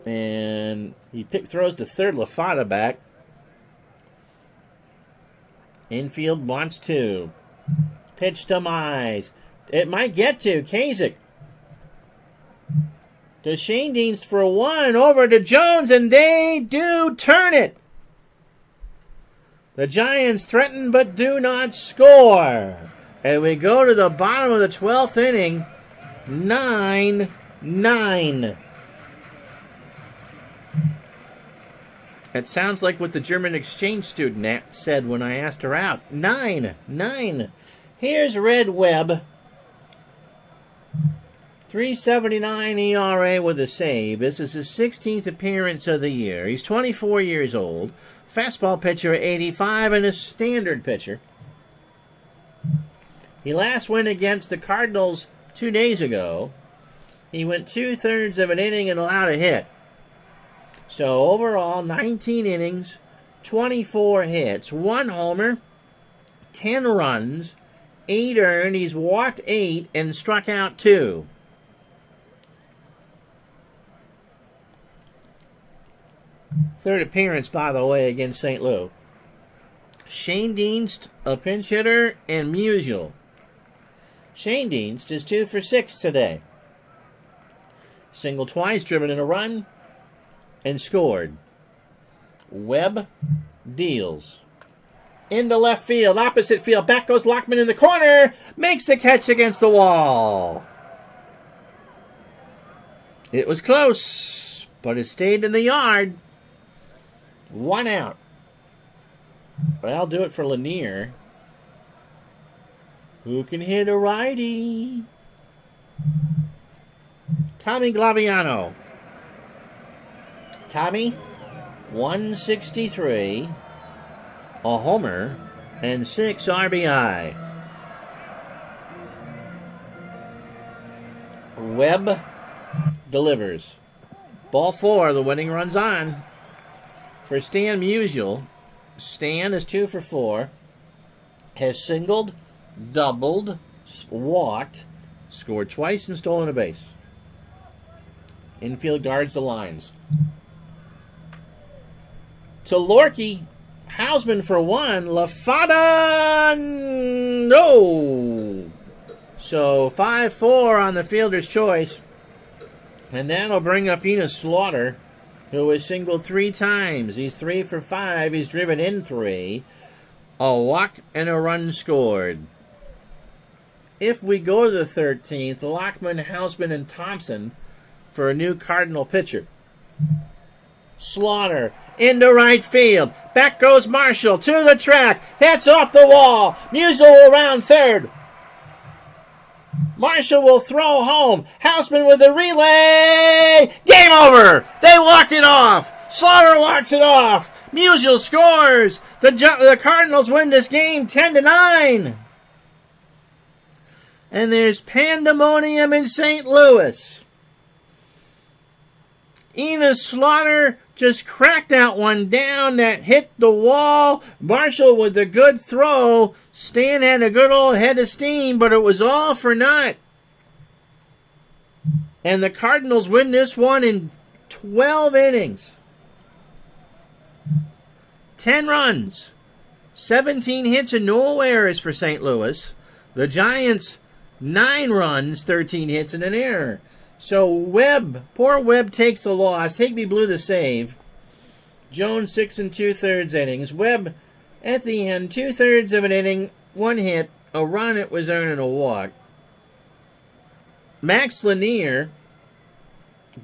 And he throws to third, LaFada back. Infield wants 2. Pitch to Mize. It might get to Kasich. To Shane Dienst for 1, over to Jones, and they do turn it. The Giants threaten but do not score. And we go to the bottom of the 12th inning, 9-9. That sounds like what the German exchange student said when I asked her out. 9-9. Here's Red Webb. 3.79 ERA with a save. This is his 16th appearance of the year. He's 24 years old. Fastball pitcher at 85 and a standard pitcher. He last went against the Cardinals 2 days ago. He went 2/3 of an inning and allowed a hit. So overall, 19 innings, 24 hits, 1 homer, 10 runs, 8 earned. He's walked 8 and struck out 2. Third appearance, by the way, against St. Louis. Shane Dienst, a pinch hitter, and Musial. Shane Dienst is 2 for 6 today. Single twice, driven in a run, and scored. Webb deals. Into left field, opposite field. Back goes Lockman in the corner. Makes the catch against the wall. It was close, but it stayed in the yard. 1 out. But I'll do it for Lanier, who can hit a righty. Tommy Glaviano. Tommy, 163, a homer, and 6 RBI. Webb delivers. Ball 4, the winning run's on. For Stan Musial, Stan is 2 for 4, has singled, doubled, walked, scored twice, and stolen a base. Infield guards the lines. To Lorky, Hausman for 1, LaFada, no! So 5-4 on the fielder's choice. And that'll bring up Enos Slaughter, who has singled 3 times. He's 3 for 5. He's driven in 3. A walk and a run scored. If we go to the 13th, Lockman, Hausman, and Thompson for a new Cardinal pitcher. Slaughter into right field. Back goes Marshall to the track. That's off the wall. Musial will round third. Marshall will throw home. Hausman with a relay. Game over. They walk it off. Slaughter walks it off. Musial scores. The Cardinals win this game 10-9. And there's pandemonium in St. Louis. Enos Slaughter just cracked that one down that hit the wall. Marshall with a good throw. Stan had a good old head of steam, but it was all for naught. And the Cardinals win this one in 12 innings. 10 runs. 17 hits and no errors for St. Louis. The Giants, 9 runs, 13 hits and an error. So Webb, poor Webb takes the loss. Higby blew the save. Jones 6 2/3 innings. Webb at the end, 2/3 of an inning, 1 hit, a run, it was earned, and a walk. Max Lanier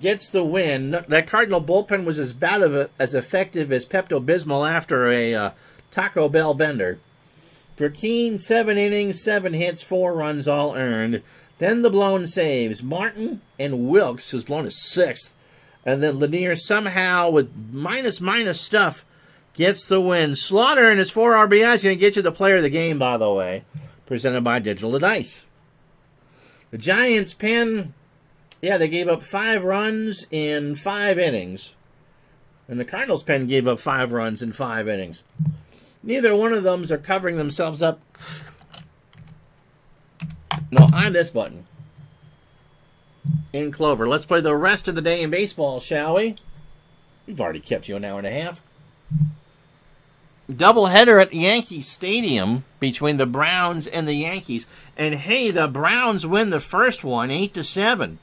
gets the win. That Cardinal bullpen was as effective as Pepto-Bismol after a Taco Bell bender. Burkeen, 7 innings, 7 hits, 4 runs, all earned. Then the blown saves. Martin and Wilkes, who's blown a 6th. And then Lanier somehow, with minus stuff, gets the win. Slaughter and his 4 RBIs is going to get you the player of the game, by the way. Presented by Digital Dice. The Giants they gave up 5 runs in 5 innings. And the Cardinals' pen gave up 5 runs in 5 innings. Neither one of them are covering themselves up. No, on this button. In Clover. Let's play the rest of the day in baseball, shall we? We've already kept you an hour and a half. Doubleheader at Yankee Stadium between the Browns and the Yankees. And hey, the Browns win the first one, 8-7.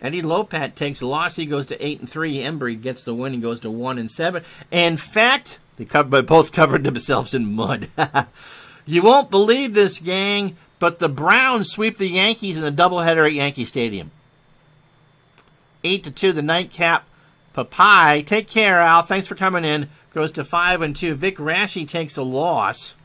Eddie Lopat takes a loss. He goes to 8-3. Embry gets the win. He goes to 1-7. In fact, they both covered themselves in mud. You won't believe this, gang, but the Browns sweep the Yankees in a doubleheader at Yankee Stadium. 8-2, the nightcap. Papai, take care, Al. Thanks for coming in. Goes to 5-2. Vic Raschi takes a loss.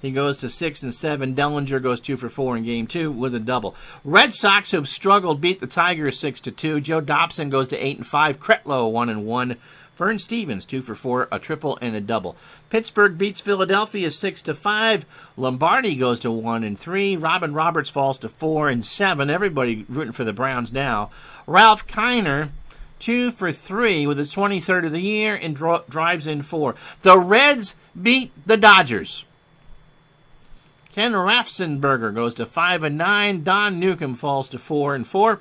He goes to 6-7. Dellinger goes 2 for 4 in Game 2 with a double. Red Sox, who've struggled, beat the Tigers 6-2. Joe Dobson goes to 8-5. Kretlow 1-1. Vern Stevens 2 for 4, a triple and a double. Pittsburgh beats Philadelphia 6-5. Lombardi goes to 1-3. Robin Roberts falls to 4-7. Everybody rooting for the Browns now. Ralph Kiner 2 for 3 with his 23rd of the year and drives in 4. The Reds beat the Dodgers. Ken Raffensperger goes to 5-9. Don Newcomb falls to 4-4.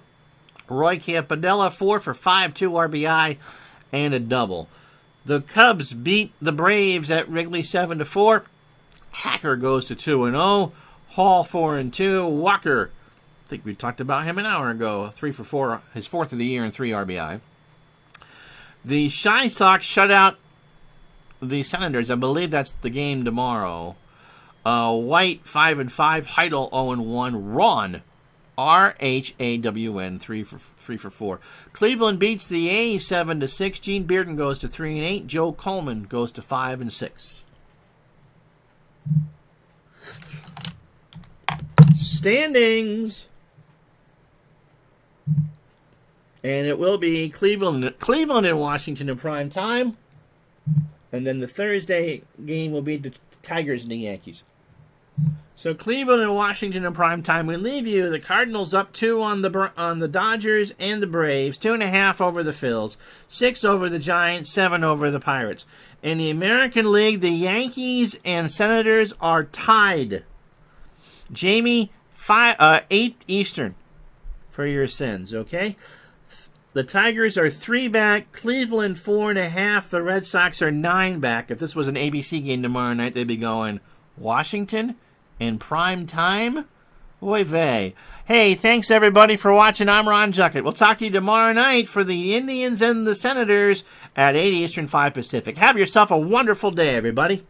Roy Campanella 4 for 5, 2 RBI and a double. The Cubs beat the Braves at Wrigley 7-4. Hacker goes to 2-0. Hall 4-2. Walker, I think we talked about him an hour ago, 3 for 4, his 4th of the year and 3 RBI. The Shy Sox shut out the Senators. I believe that's the game tomorrow. White 5-5. Heidel 0-1. Ron Rhawn 3 for 4. Cleveland beats the A's 7-6. Gene Bearden goes to 3-8. Joe Coleman goes to 5-6. Standings. And it will be Cleveland and Washington in prime time. And then the Thursday game will be the Tigers and the Yankees. So Cleveland and Washington in prime time. We leave you the Cardinals up 2 on the Dodgers and the Braves, 2.5 over the Phils, 6 over the Giants, 7 over the Pirates. In the American League, the Yankees and Senators are tied. Jamie, 8 Eastern for your sins, okay? The Tigers are 3 back. Cleveland 4.5. The Red Sox are 9 back. If this was an ABC game tomorrow night, they'd be going Washington in prime time? Oy vey. Hey, thanks everybody for watching. I'm Ron Juckett. We'll talk to you tomorrow night for the Indians and the Senators at 8 Eastern, 5 Pacific. Have yourself a wonderful day, everybody.